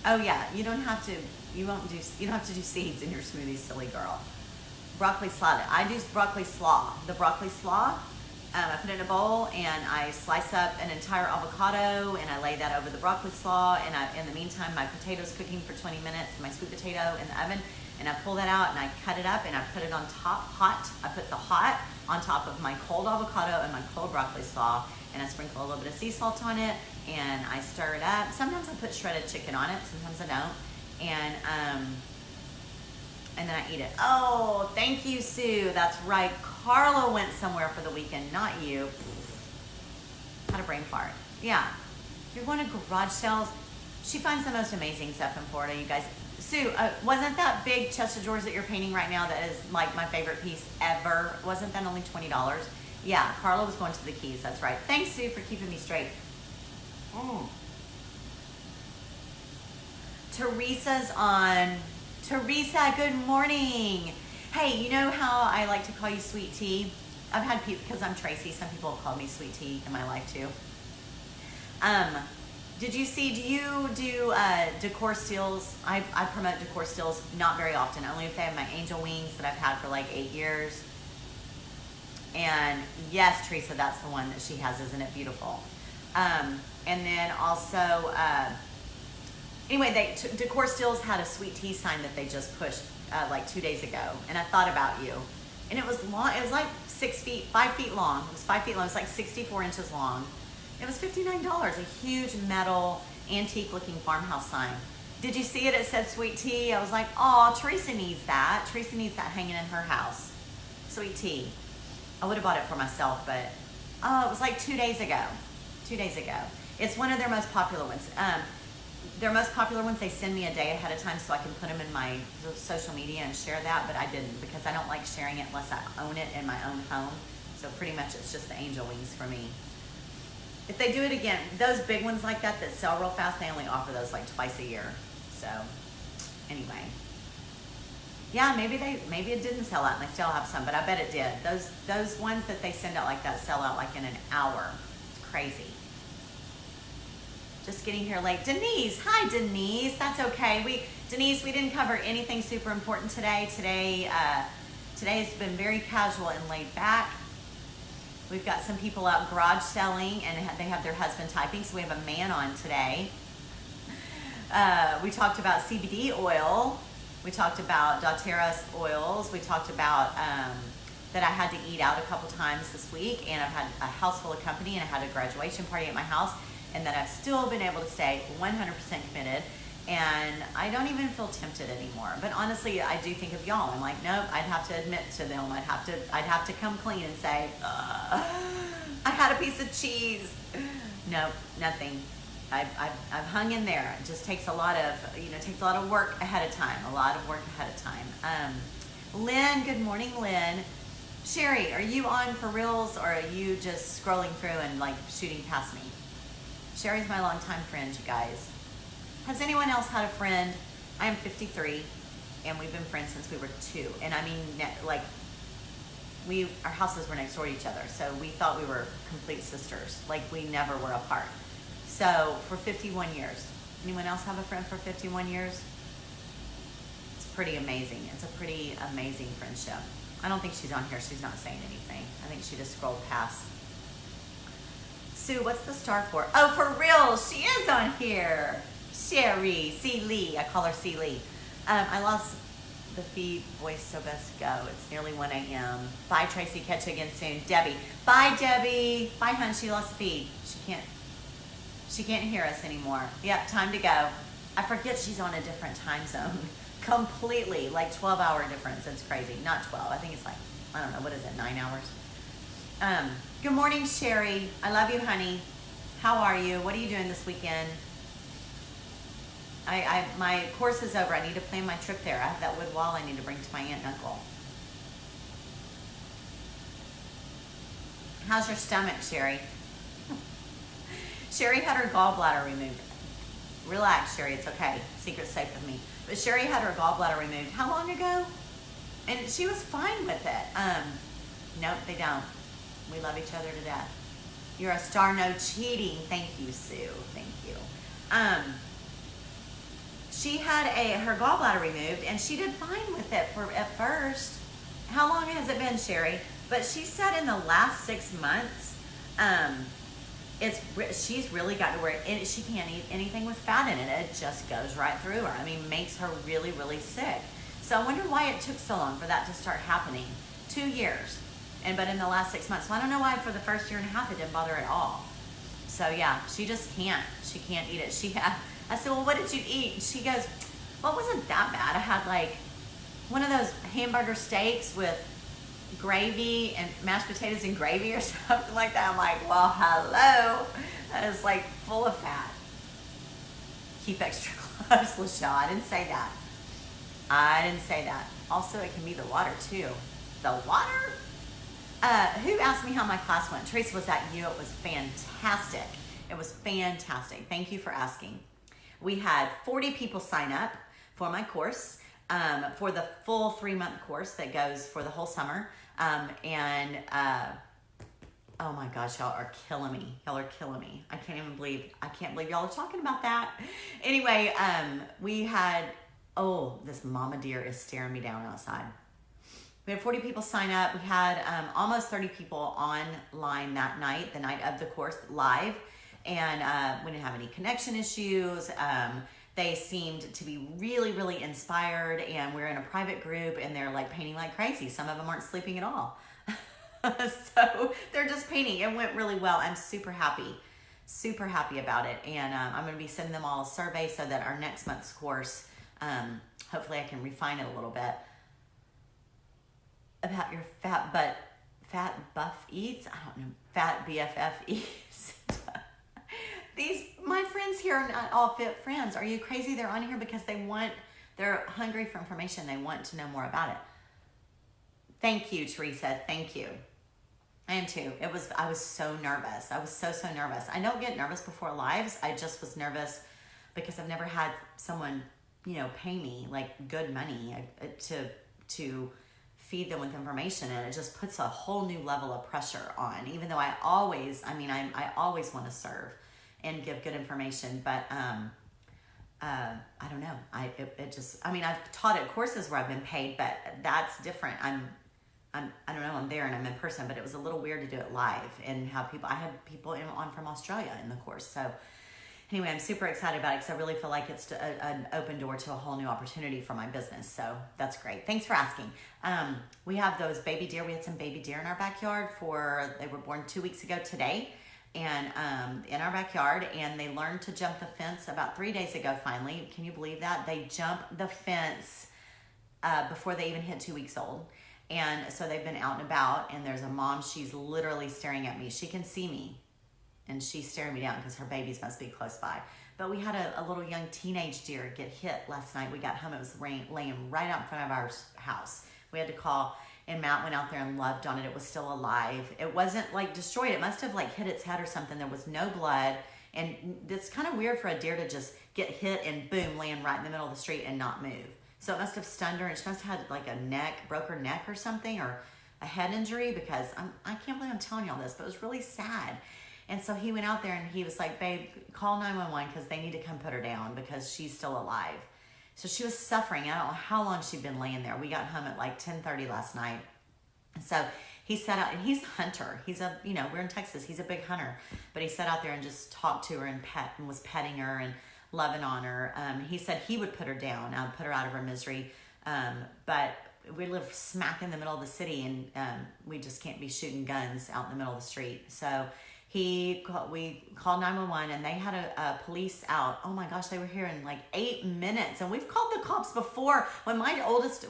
Oh yeah, you don't have to do seeds in your smoothie, silly girl. Broccoli slaw. I do broccoli slaw. The broccoli slaw, I put it in a bowl and I slice up an entire avocado and I lay that over the broccoli slaw, and in the meantime my potato's cooking for 20 minutes, my sweet potato in the oven, and I pull that out and I cut it up and I put it on top hot. I put the hot on top of my cold avocado and my cold broccoli slaw, and I sprinkle a little bit of sea salt on it and I stir it up. Sometimes I put shredded chicken on it, sometimes I don't, and then I eat it. Oh, thank you, Sue. That's right. Carla went somewhere for the weekend, not you. Had a brain fart. Yeah. You're going to garage sales. She finds the most amazing stuff in Florida, you guys. Sue, wasn't that big chest of drawers that you're painting right now that is like my favorite piece ever? Wasn't that only $20? Yeah, Carla was going to the Keys. That's right. Thanks, Sue, for keeping me straight. Teresa's on. Teresa, good morning. Hey, you know how I like to call you Sweet Tea? I've had people, because I'm Tracey, some people have called me Sweet Tea in my life too. Did you see, do you do decor steals? I promote decor steals not very often, only if they have my angel wings that I've had for like 8 years. And yes, Teresa, that's the one that she has. Isn't it beautiful? And then also, anyway, Decor Steals had a Sweet Tea sign that they just pushed like 2 days ago, and I thought about you. And it was long. It was like 5 feet long. It was 5 feet long. It was like 64 inches long. It was $59. A huge metal, antique-looking farmhouse sign. Did you see it? It said Sweet Tea. I was like, oh, Teresa needs that. Teresa needs that hanging in her house. Sweet Tea. I would have bought it for myself, but oh, it was like 2 days ago. 2 days ago. It's one of their most popular ones. Their most popular ones, they send me a day ahead of time so I can put them in my social media and share that, but I didn't because I don't like sharing it unless I own it in my own home. So pretty much it's just the angel wings for me. If they do it again, those big ones like that sell real fast, they only offer those like twice a year. So anyway. Yeah, maybe it didn't sell out and they still have some, but I bet it did. Those ones that they send out like that sell out like in an hour. It's crazy. Just getting here late. Denise, hi Denise. That's okay. Denise, we didn't cover anything super important today. Today has been very casual and laid back. We've got some people out garage selling and they have their husband typing, so we have a man on today. We talked about CBD oil. We talked about doTERRA's oils. We talked about that I had to eat out a couple times this week, and I've had a house full of company, and I had a graduation party at my house, and that I've still been able to stay 100% committed, and I don't even feel tempted anymore. But honestly, I do think of y'all. I'm like, nope, I'd have to admit to them. I'd have to come clean and say, I had a piece of cheese. Nope, nothing. I've hung in there. It just takes a lot of work ahead of time. A lot of work ahead of time. Lynn, good morning, Lynn. Sherry, are you on for reals, or are you just scrolling through and like shooting past me? Sherry's my longtime friend, you guys. Has anyone else had a friend? I am 53, and we've been friends since we were 2. And I mean, like, our houses were next door to each other, so we thought we were complete sisters. Like, we never were apart. So, for 51 years. Anyone else have a friend for 51 years? It's pretty amazing. It's a pretty amazing friendship. I don't think she's on here. She's not saying anything. I think she just scrolled past. Sue, what's the star for? Oh, for real, she is on here. Sherry, C. Lee. I call her C. Lee. I lost the feed voice, so best go. It's nearly 1 a.m. Bye, Tracey. Catch you again soon. Debbie. Bye, Debbie. Bye, hun. She lost the feed. She can't hear us anymore. Yep, time to go. I forget she's on a different time zone. Completely. Like 12-hour difference. It's crazy. Not 12. I think it's like, I don't know. What is it? 9 hours? Good morning, Sherry. I love you, honey. How are you? What are you doing this weekend? My course is over. I need to plan my trip there. I have that wood wall I need to bring to my aunt and uncle. How's your stomach, Sherry? Sherry had her gallbladder removed. Relax, Sherry. It's okay. Secret's safe with me. But Sherry had her gallbladder removed. How long ago? And she was fine with it. Nope, they don't. We love each other to death. You're a star, no cheating. Thank you, Sue. Thank you. She had her gallbladder removed, and she did fine with it at first. How long has it been, Sherry? But she said in the last 6 months, she's really got to where she can't eat anything with fat in it. It just goes right through her. I mean, makes her really, really sick. So I wonder why it took so long for that to start happening. 2 years. But in the last 6 months. So I don't know why for the first year and a half it didn't bother her at all. So yeah, she just can't. She can't eat it. I said, well, what did you eat? And she goes, well, it wasn't that bad. I had like one of those hamburger steaks with gravy and mashed potatoes and gravy or something like that. I'm like, well, hello. That is like full of fat. Keep extra close, LaShaw. I didn't say that. I didn't say that. Also, it can be the water too. The water? Who asked me how my class went? Tracey, was that you? It was fantastic. It was fantastic. Thank you for asking. We had 40 people sign up for my course, for the full 3-month course that goes for the whole summer. Oh my gosh, y'all are killing me. Y'all are killing me. I can't believe y'all are talking about that. Anyway, we had, this mama deer is staring me down outside. We had 40 people sign up. We had almost 30 people online that night, the night of the course, live. And we didn't have any connection issues. They seemed to be really, really inspired. And we're in a private group and they're like painting like crazy. Some of them aren't sleeping at all. So they're just painting. It went really well. I'm super happy about it. And I'm going to be sending them all a survey so that our next month's course, hopefully I can refine it a little bit. About your fat buff eats. I don't know. Fat BFF eats. My friends here are not all fit friends. Are you crazy? They're on here because they're hungry for information. They want to know more about it. Thank you, Teresa. Thank you. I am too. I was so nervous. I was so nervous. I don't get nervous before lives. I just was nervous because I've never had someone, pay me like good money to feed them with information, and it just puts a whole new level of pressure on, even though I always want to serve and give good information, but I don't know. I've taught at courses where I've been paid, but that's different. I don't know, I'm there and I'm in person, but it was a little weird to do it live and have I had people on from Australia in the course. So anyway, I'm super excited about it because I really feel like it's an open door to a whole new opportunity for my business. So that's great. Thanks for asking. We have those baby deer. We had some baby deer in our backyard they were born 2 weeks ago today, and in our backyard, and they learned to jump the fence about 3 days ago finally. Can you believe that? They jumped the fence before they even hit 2 weeks old. And so they've been out and about, and there's a mom, she's literally staring at me. She can see me. And she's staring me down because her babies must be close by. But we had a little young teenage deer get hit last night. We got home. It was laying right out in front of our house. We had to call, and Matt went out there and loved on it. It was still alive. It wasn't like destroyed. It must have like hit its head or something. There was no blood. And it's kind of weird for a deer to just get hit and boom, land right in the middle of the street and not move. So it must have stunned her, and she must have had like broke her neck or something, or a head injury, because I can't believe I'm telling y'all this, but it was really sad. And so he went out there and he was like, babe, call 911 because they need to come put her down because she's still alive. So she was suffering. I don't know how long she'd been laying there. We got home at like 10:30 last night. And so he sat out, and he's a hunter. We're in Texas. He's a big hunter. But he sat out there and just talked to her and was petting her and loving on her. He said he would put her down, put her out of her misery. But we live smack in the middle of the city, and we just can't be shooting guns out in the middle of the street. So we called 911, and they had a police out. Oh my gosh, they were here in like 8 minutes. And we've called the cops before. When my oldest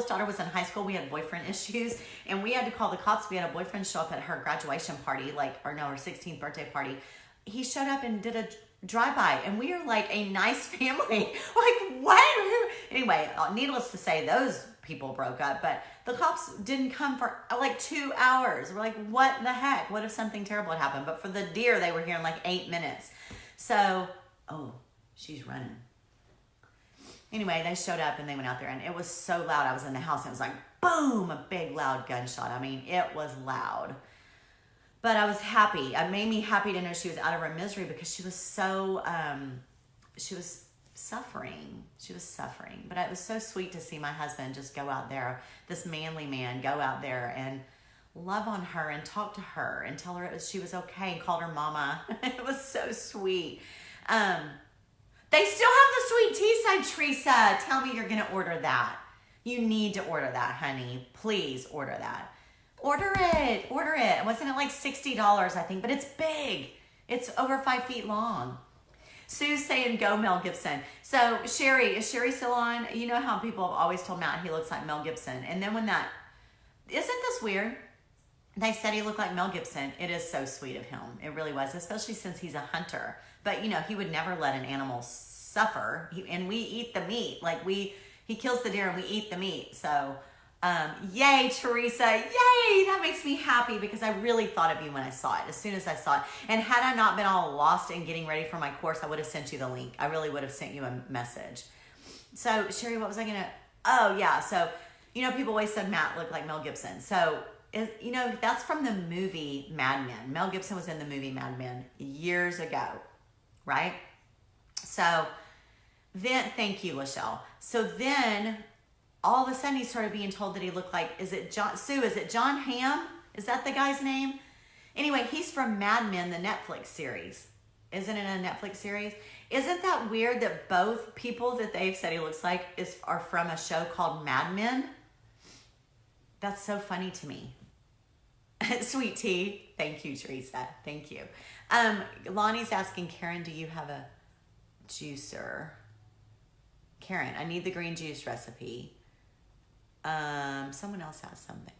daughter was in high school, we had boyfriend issues, and we had to call the cops. We had a boyfriend show up at her graduation party, her 16th birthday party. He showed up and did a drive-by, and we are like a nice family. Like, what? Anyway, needless to say, those people broke up, but the cops didn't come for like 2 hours. We're like, what the heck? What if something terrible had happened? But for the deer, they were here in like 8 minutes. So, She's running. Anyway, they showed up and they went out there and it was so loud. I was in the house and it was like, boom, a big loud gunshot. I mean, it was loud. But I was happy. It made me happy to know she was out of her misery because she was so, she was suffering. She was suffering. But it was so sweet to see my husband just go out there, this manly man, go out there and love on her and talk to her and tell her she was okay and called her mama. It was so sweet. They still have the sweet tea side, Teresa. Tell me you're going to order that. You need to order that, honey. Please order that. Order it. Order it. Wasn't it like $60, I think? But it's big. It's over 5 feet long. Sue's saying, go Mel Gibson. So, Sherry, is Sherry still on? You know how people have always told Matt he looks like Mel Gibson. And then when that, isn't this weird? They said he looked like Mel Gibson. It is so sweet of him. It really was, especially since he's a hunter. But, you know, he would never let an animal suffer. And we eat the meat. Like, he kills the deer and we eat the meat. So, yay, Teresa. Yay! That makes me happy because I really thought of you when I saw it, as soon as I saw it. And had I not been all lost in getting ready for my course, I would have sent you the link. I really would have sent you a message. So, Sherry, what was I going to... Oh, yeah. So, you know, people always said Matt looked like Mel Gibson. So, you know, that's from the movie Mad Men. Mel Gibson was in the movie Mad Men years ago, right? So then, thank you, Lachelle. So then, all of a sudden, he started being told that he looked like, is it John, Sue, is it John Hamm? Is that the guy's name? Anyway, he's from Mad Men, the Netflix series. Isn't it a Netflix series? Isn't that weird that both people that they've said he looks like are from a show called Mad Men? That's so funny to me. Sweet tea. Thank you, Teresa. Thank you. Lonnie's asking, Karen, do you have a juicer? Karen, I need the green juice recipe. Someone else has something.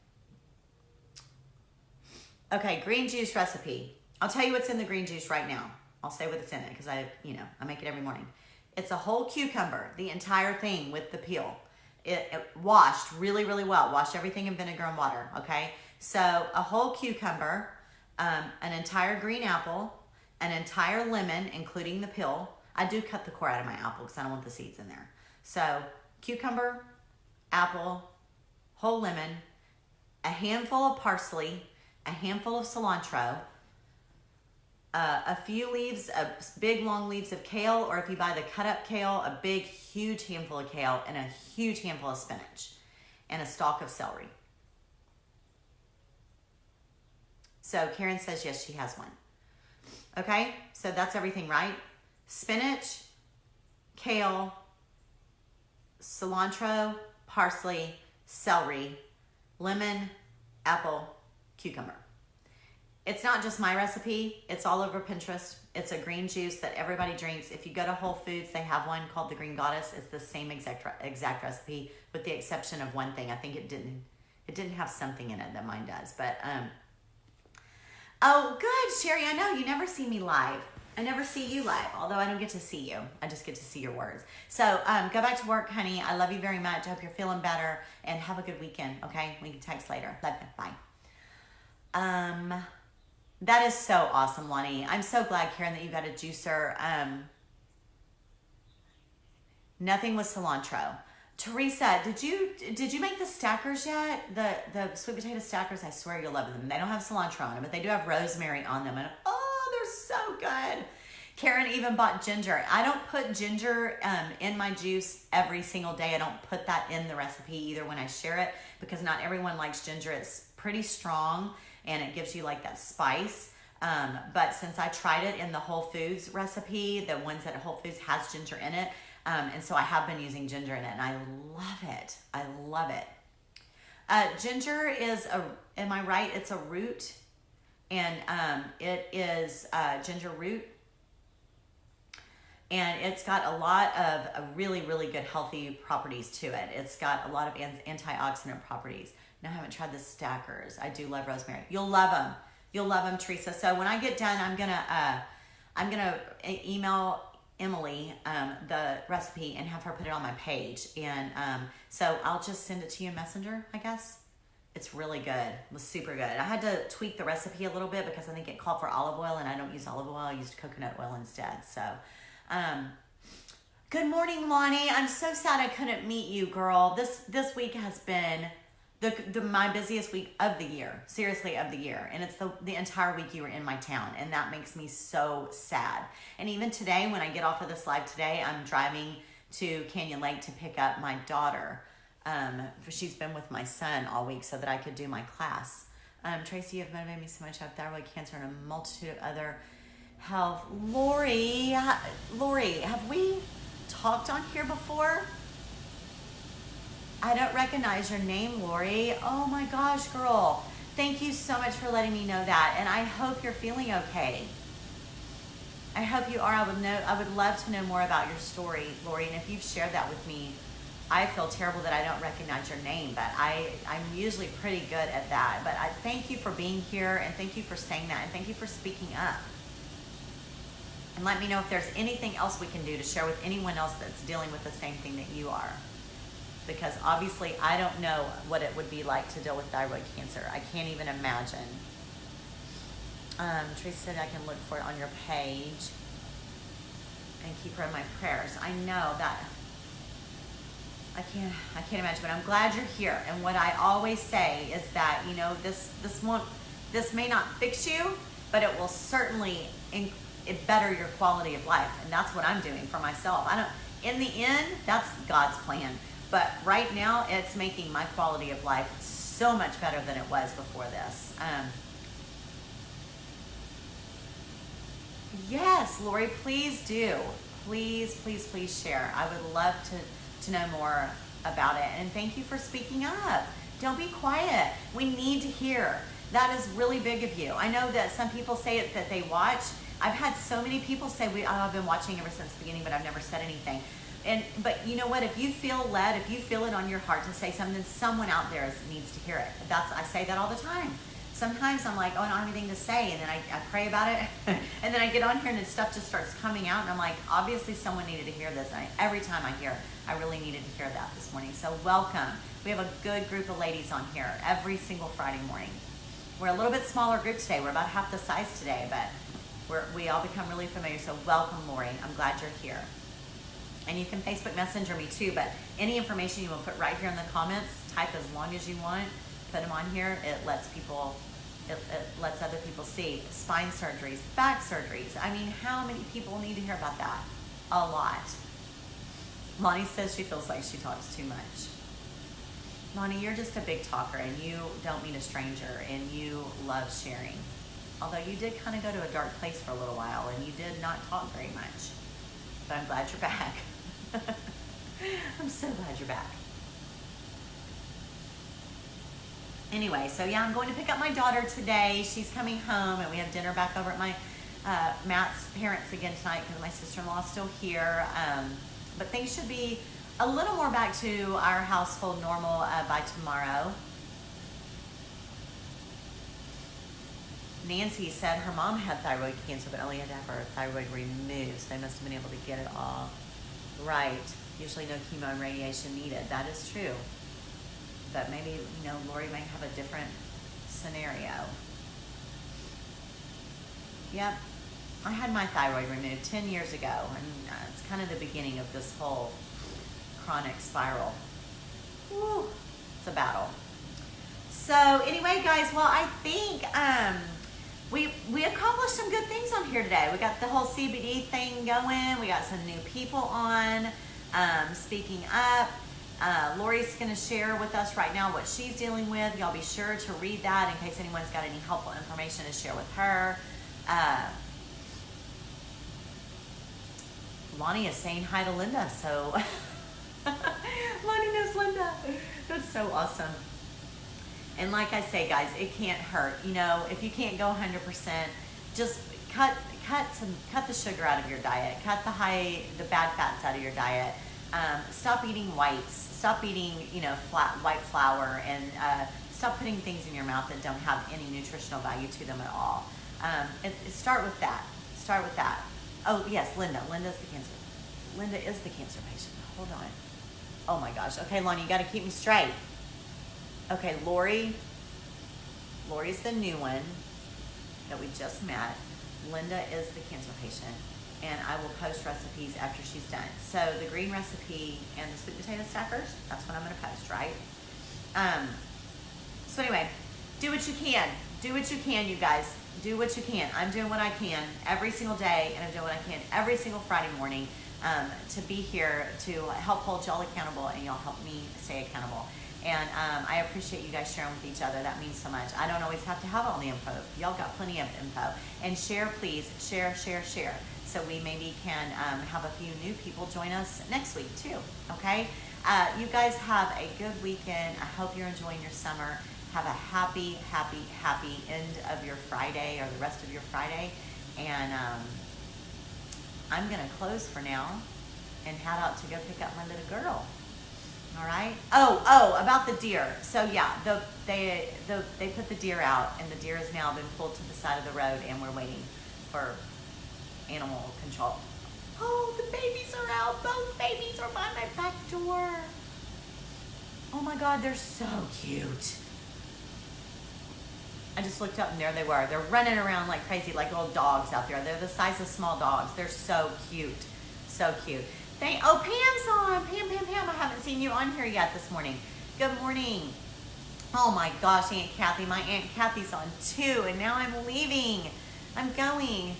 Okay, green juice recipe. I'll tell you what's in the green juice right now. I'll say what it's in it because I make it every morning. It's a whole cucumber, the entire thing with the peel. It washed really, really well. Wash everything in vinegar and water, okay? So a whole cucumber, an entire green apple, an entire lemon, including the peel. I do cut the core out of my apple because I don't want the seeds in there. So cucumber, apple, whole lemon, a handful of parsley, a handful of cilantro, a few leaves, big long leaves of kale, or if you buy the cut up kale, a big, huge handful of kale, and a huge handful of spinach, and a stalk of celery. So Karen says yes, she has one. Okay, so that's everything, right? Spinach, kale, cilantro, parsley, celery, lemon, apple, cucumber. It's not just my recipe. It's all over Pinterest. It's a green juice that everybody drinks. If you go to Whole Foods, they have one called the Green Goddess. It's the same exact recipe with the exception of one thing. I think it didn't have something in it that mine does. But, oh, good, Sherry. I know you never see me live. I never see you live, although I don't get to see you. I just get to see your words. So go back to work, honey. I love you very much. I hope you're feeling better, and have a good weekend, okay? We can text later. Love you. Bye. That is so awesome, Lonnie. I'm so glad, Karen, that you got a juicer. Nothing with cilantro. Teresa, did you make the stackers yet? The sweet potato stackers, I swear you'll love them. They don't have cilantro on them, but they do have rosemary on them. And oh, they're so good. Karen even bought ginger. I don't put ginger in my juice every single day. I don't put that in the recipe either when I share it because not everyone likes ginger. It's pretty strong and it gives you like that spice. But since I tried it in the Whole Foods recipe, the ones at Whole Foods has ginger in it. And so I have been using ginger in it and I love it. I love it. Ginger is am I right? It's a root and it is ginger root. And it's got a lot of really, really good healthy properties to it. It's got a lot of antioxidant properties. No, I haven't tried the stackers. I do love rosemary. You'll love them. You'll love them, Teresa. So when I get done, I'm gonna email Emily the recipe and have her put it on my page. And so I'll just send it to you in Messenger, I guess. It's really good. It was super good. I had to tweak the recipe a little bit because I think it called for olive oil and I don't use olive oil. I used coconut oil instead. So Good morning, Lonnie. I'm so sad I couldn't meet you, girl. This week has been my busiest week of the year, seriously, of the year. And it's the entire week you were in my town, and that makes me so sad. And even today, when I get off of this live today, I'm driving to Canyon Lake to pick up my daughter. She's been with my son all week so that I could do my class. Tracey, you've motivated me so much. I have thyroid cancer and a multitude of other health. Lori, have we talked on here before? I don't recognize your name, Lori. Oh my gosh, girl. Thank you so much for letting me know that. And I hope you're feeling okay. I hope you are. I would love to know more about your story, Lori. And if you've shared that with me, I feel terrible that I don't recognize your name, but I'm usually pretty good at that. But I thank you for being here, and thank you for saying that, and thank you for speaking up. And let me know if there's anything else we can do to share with anyone else that's dealing with the same thing that you are. Because obviously I don't know what it would be like to deal with thyroid cancer. I can't even imagine. Tracy said I can look for it on your page and keep her in my prayers. I know that I can't imagine, but I'm glad you're here. And what I always say is that, you know, this may not fix you, but it will certainly better your quality of life. And that's what I'm doing for myself. In the end, that's God's plan. But right now, it's making my quality of life so much better than it was before this. Yes, Lori, please do. Please, please, please share. I would love to know more about it. And thank you for speaking up. Don't be quiet. We need to hear. That is really big of you. I know that some people say it that they watch. I've had so many people say, I've been watching ever since the beginning, but I've never said anything. But you know what? If you feel led, if you feel it on your heart to say something, someone out there needs to hear it. I say that all the time. Sometimes I'm like, I don't have anything to say, and then I pray about it, and then I get on here and stuff just starts coming out, and I'm like, obviously someone needed to hear this. And every time I hear, I really needed to hear that this morning. So welcome. We have a good group of ladies on here every single Friday morning. We're a little bit smaller group today. We're about half the size today, but we all become really familiar. So welcome, Lori. I'm glad you're here. And you can Facebook Messenger me too, but any information you will put right here in the comments, type as long as you want, put them on here. It lets other people see. Spine surgeries, back surgeries. I mean, how many people need to hear about that? A lot. Lonnie says she feels like she talks too much. Lonnie, you're just a big talker, and you don't meet a stranger, and you love sharing. Although you did kind of go to a dark place for a little while, and you did not talk very much. But I'm glad you're back. I'm so glad you're back. Anyway, so yeah, I'm going to pick up my daughter today. She's coming home, and we have dinner back over at my Matt's parents again tonight because my sister-in-law is still here. But things should be a little more back to our household normal by tomorrow. Nancy said her mom had thyroid cancer, but only had to have her thyroid removed. So they must have been able to get it all right. Usually no chemo and radiation needed. That is true. But maybe, you know, Lori might have a different scenario. Yep. I had my thyroid removed 10 years ago, and it's kind of the beginning of this whole chronic spiral. Woo, it's a battle. So anyway, guys, well, I think we accomplished some good things on here today. We got the whole CBD thing going. We got some new people on speaking up. Lori's going to share with us right now what she's dealing with. Y'all be sure to read that in case anyone's got any helpful information to share with her. Lonnie is saying hi to Linda, so Lonnie knows Linda. That's so awesome. And like I say, guys, it can't hurt. You know, if you can't go 100%, just cut the sugar out of your diet. Cut the bad fats out of your diet. Stop eating whites. Stop eating, you know, white flour, and stop putting things in your mouth that don't have any nutritional value to them at all. Start with that. Start with that. Oh yes, Linda. Linda is the cancer patient. Hold on. Oh my gosh. Okay, Lonnie, you got to keep me straight. Okay, Lori's the new one that we just met. Linda is the cancer patient, and I will post recipes after she's done. So the green recipe and the sweet potato stackers, that's what I'm gonna post, right? So anyway, do what you can. Do what you can, you guys. Do what you can. I'm doing what I can every single day, and I'm doing what I can every single Friday morning to be here to help hold y'all accountable, and y'all help me stay accountable. And I appreciate you guys sharing with each other. That means so much. I don't always have to have all the info. Y'all got plenty of info. And share, please. Share, share, share. So we maybe can have a few new people join us next week too, okay? You guys have a good weekend. I hope you're enjoying your summer. Have a happy, happy, happy end of your Friday, or the rest of your Friday. And I'm gonna close for now and head out to go pick up my little girl. All right. Oh, about the deer. So yeah, they put the deer out, and the deer has now been pulled to the side of the road, and we're waiting for animal control. Oh, the babies are out. Both babies are by my back door. Oh my God, they're so cute. I just looked up and there they were. They're running around like crazy, like little dogs out there. They're the size of small dogs. They're so cute. So cute. Oh, Pam's on. Pam, I haven't seen you on here yet this morning. Good morning. Oh my gosh, Aunt Kathy. My Aunt Kathy's on too, and now I'm leaving. I'm going.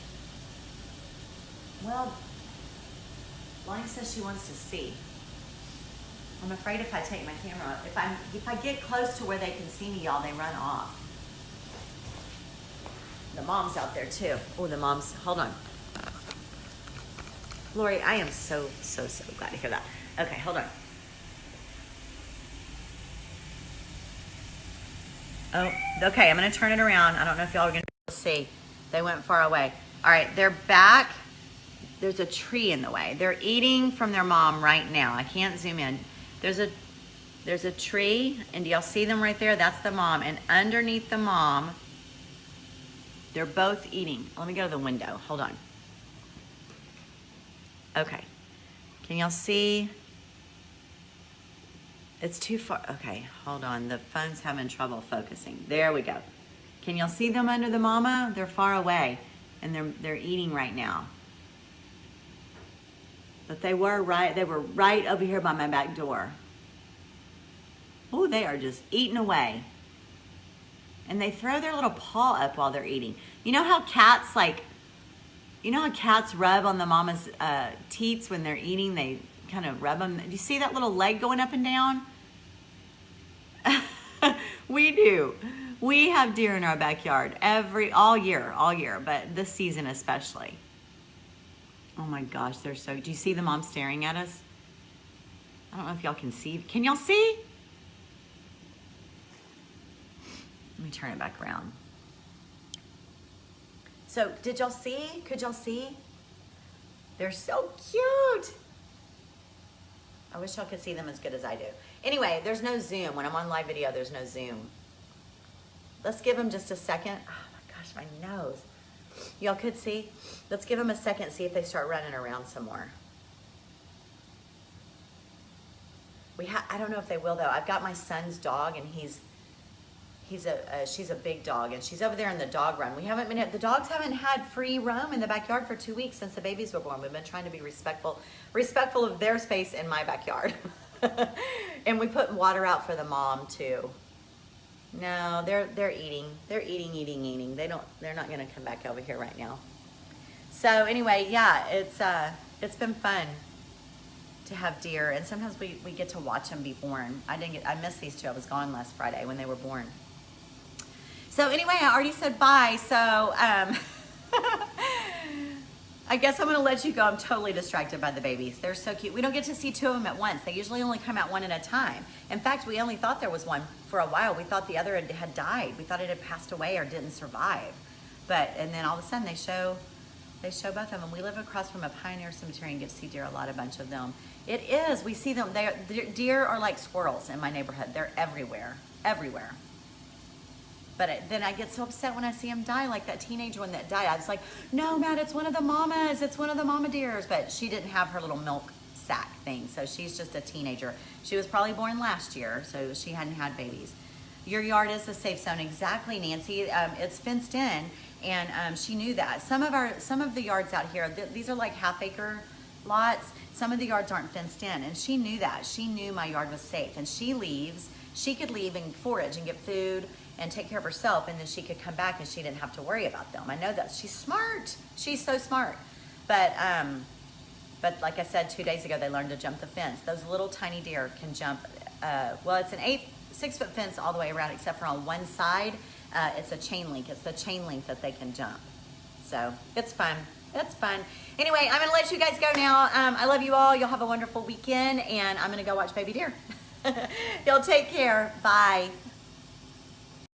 Well, Lonnie says she wants to see. I'm afraid if I take my camera, if I get close to where they can see me, y'all, they run off. The mom's out there too. Oh, the mom's, hold on. Lori, I am so glad to hear that. Okay, hold on. Oh, okay, I'm gonna turn it around. I don't know if y'all are gonna see. They went far away. All right, they're back. There's a tree in the way. They're eating from their mom right now. I can't zoom in. There's a tree, and do y'all see them right there? That's the mom, and underneath the mom, they're both eating. Let me go to the window. Hold on. Okay. Can y'all see? It's too far. Okay, hold on. The phone's having trouble focusing. There we go. Can y'all see them under the mama? They're far away, and they're eating right now. But they were right over here by my back door. Oh, they are just eating away. And they throw their little paw up while they're eating. You know how cats rub on the mama's teats when they're eating? They kind of rub them. Do you see that little leg going up and down? We do. We have deer in our backyard all year, but this season especially. Oh my gosh, they're so, do you see the mom staring at us? I don't know if y'all can see. Can y'all see? Let me turn it back around. So did y'all see? Could y'all see? They're so cute. I wish y'all could see them as good as I do. Anyway, there's no zoom. When I'm on live video, there's no zoom. Let's give them just a second. Oh my gosh, my nose. Y'all could see. Let's give them a second, see if they start running around some more. I don't know if they will though. I've got my son's dog, and she's a big dog, and she's over there in the dog run. The dogs haven't had free roam in the backyard for 2 weeks since the babies were born. We've been trying to be respectful of their space in my backyard. And we put water out for the mom too. No, they're eating. They're eating. They're not gonna come back over here right now. So anyway, yeah, it's been fun to have deer, and sometimes we get to watch them be born. I missed these two. I was gone last Friday when they were born. So anyway, I already said bye. So I guess I'm gonna let you go. I'm totally distracted by the babies. They're so cute. We don't get to see two of them at once. They usually only come out one at a time. In fact, we only thought there was one for a while. We thought the other had died. We thought it had passed away or didn't survive. And then all of a sudden they show both of them. We live across from a pioneer cemetery and get to see deer a bunch of them. It is, we see them. Deer are like squirrels in my neighborhood. They're everywhere. But then I get so upset when I see them die, like that teenage one that died. I was like, no, Matt, it's one of the mamas. It's one of the mama deers. But she didn't have her little milk sack thing, so she's just a teenager. She was probably born last year, so she hadn't had babies. Your yard is a safe zone. Exactly, Nancy. It's fenced in, And she knew that. Some of the yards out here, these are like half-acre lots. Some of the yards aren't fenced in, and she knew that. She knew my yard was safe, and she could leave and forage and get food and take care of herself, and then she could come back and she didn't have to worry about them. I know that. She's smart. She's so smart. But like I said, 2 days ago, they learned to jump the fence. Those little tiny deer can jump. Well, it's an 6-foot fence all the way around, except for on one side, it's a chain link. It's the chain link that they can jump. So it's fun. It's fun. Anyway, I'm going to let you guys go now. I love you all. You'll have a wonderful weekend, and I'm going to go watch baby deer. Y'all take care. Bye.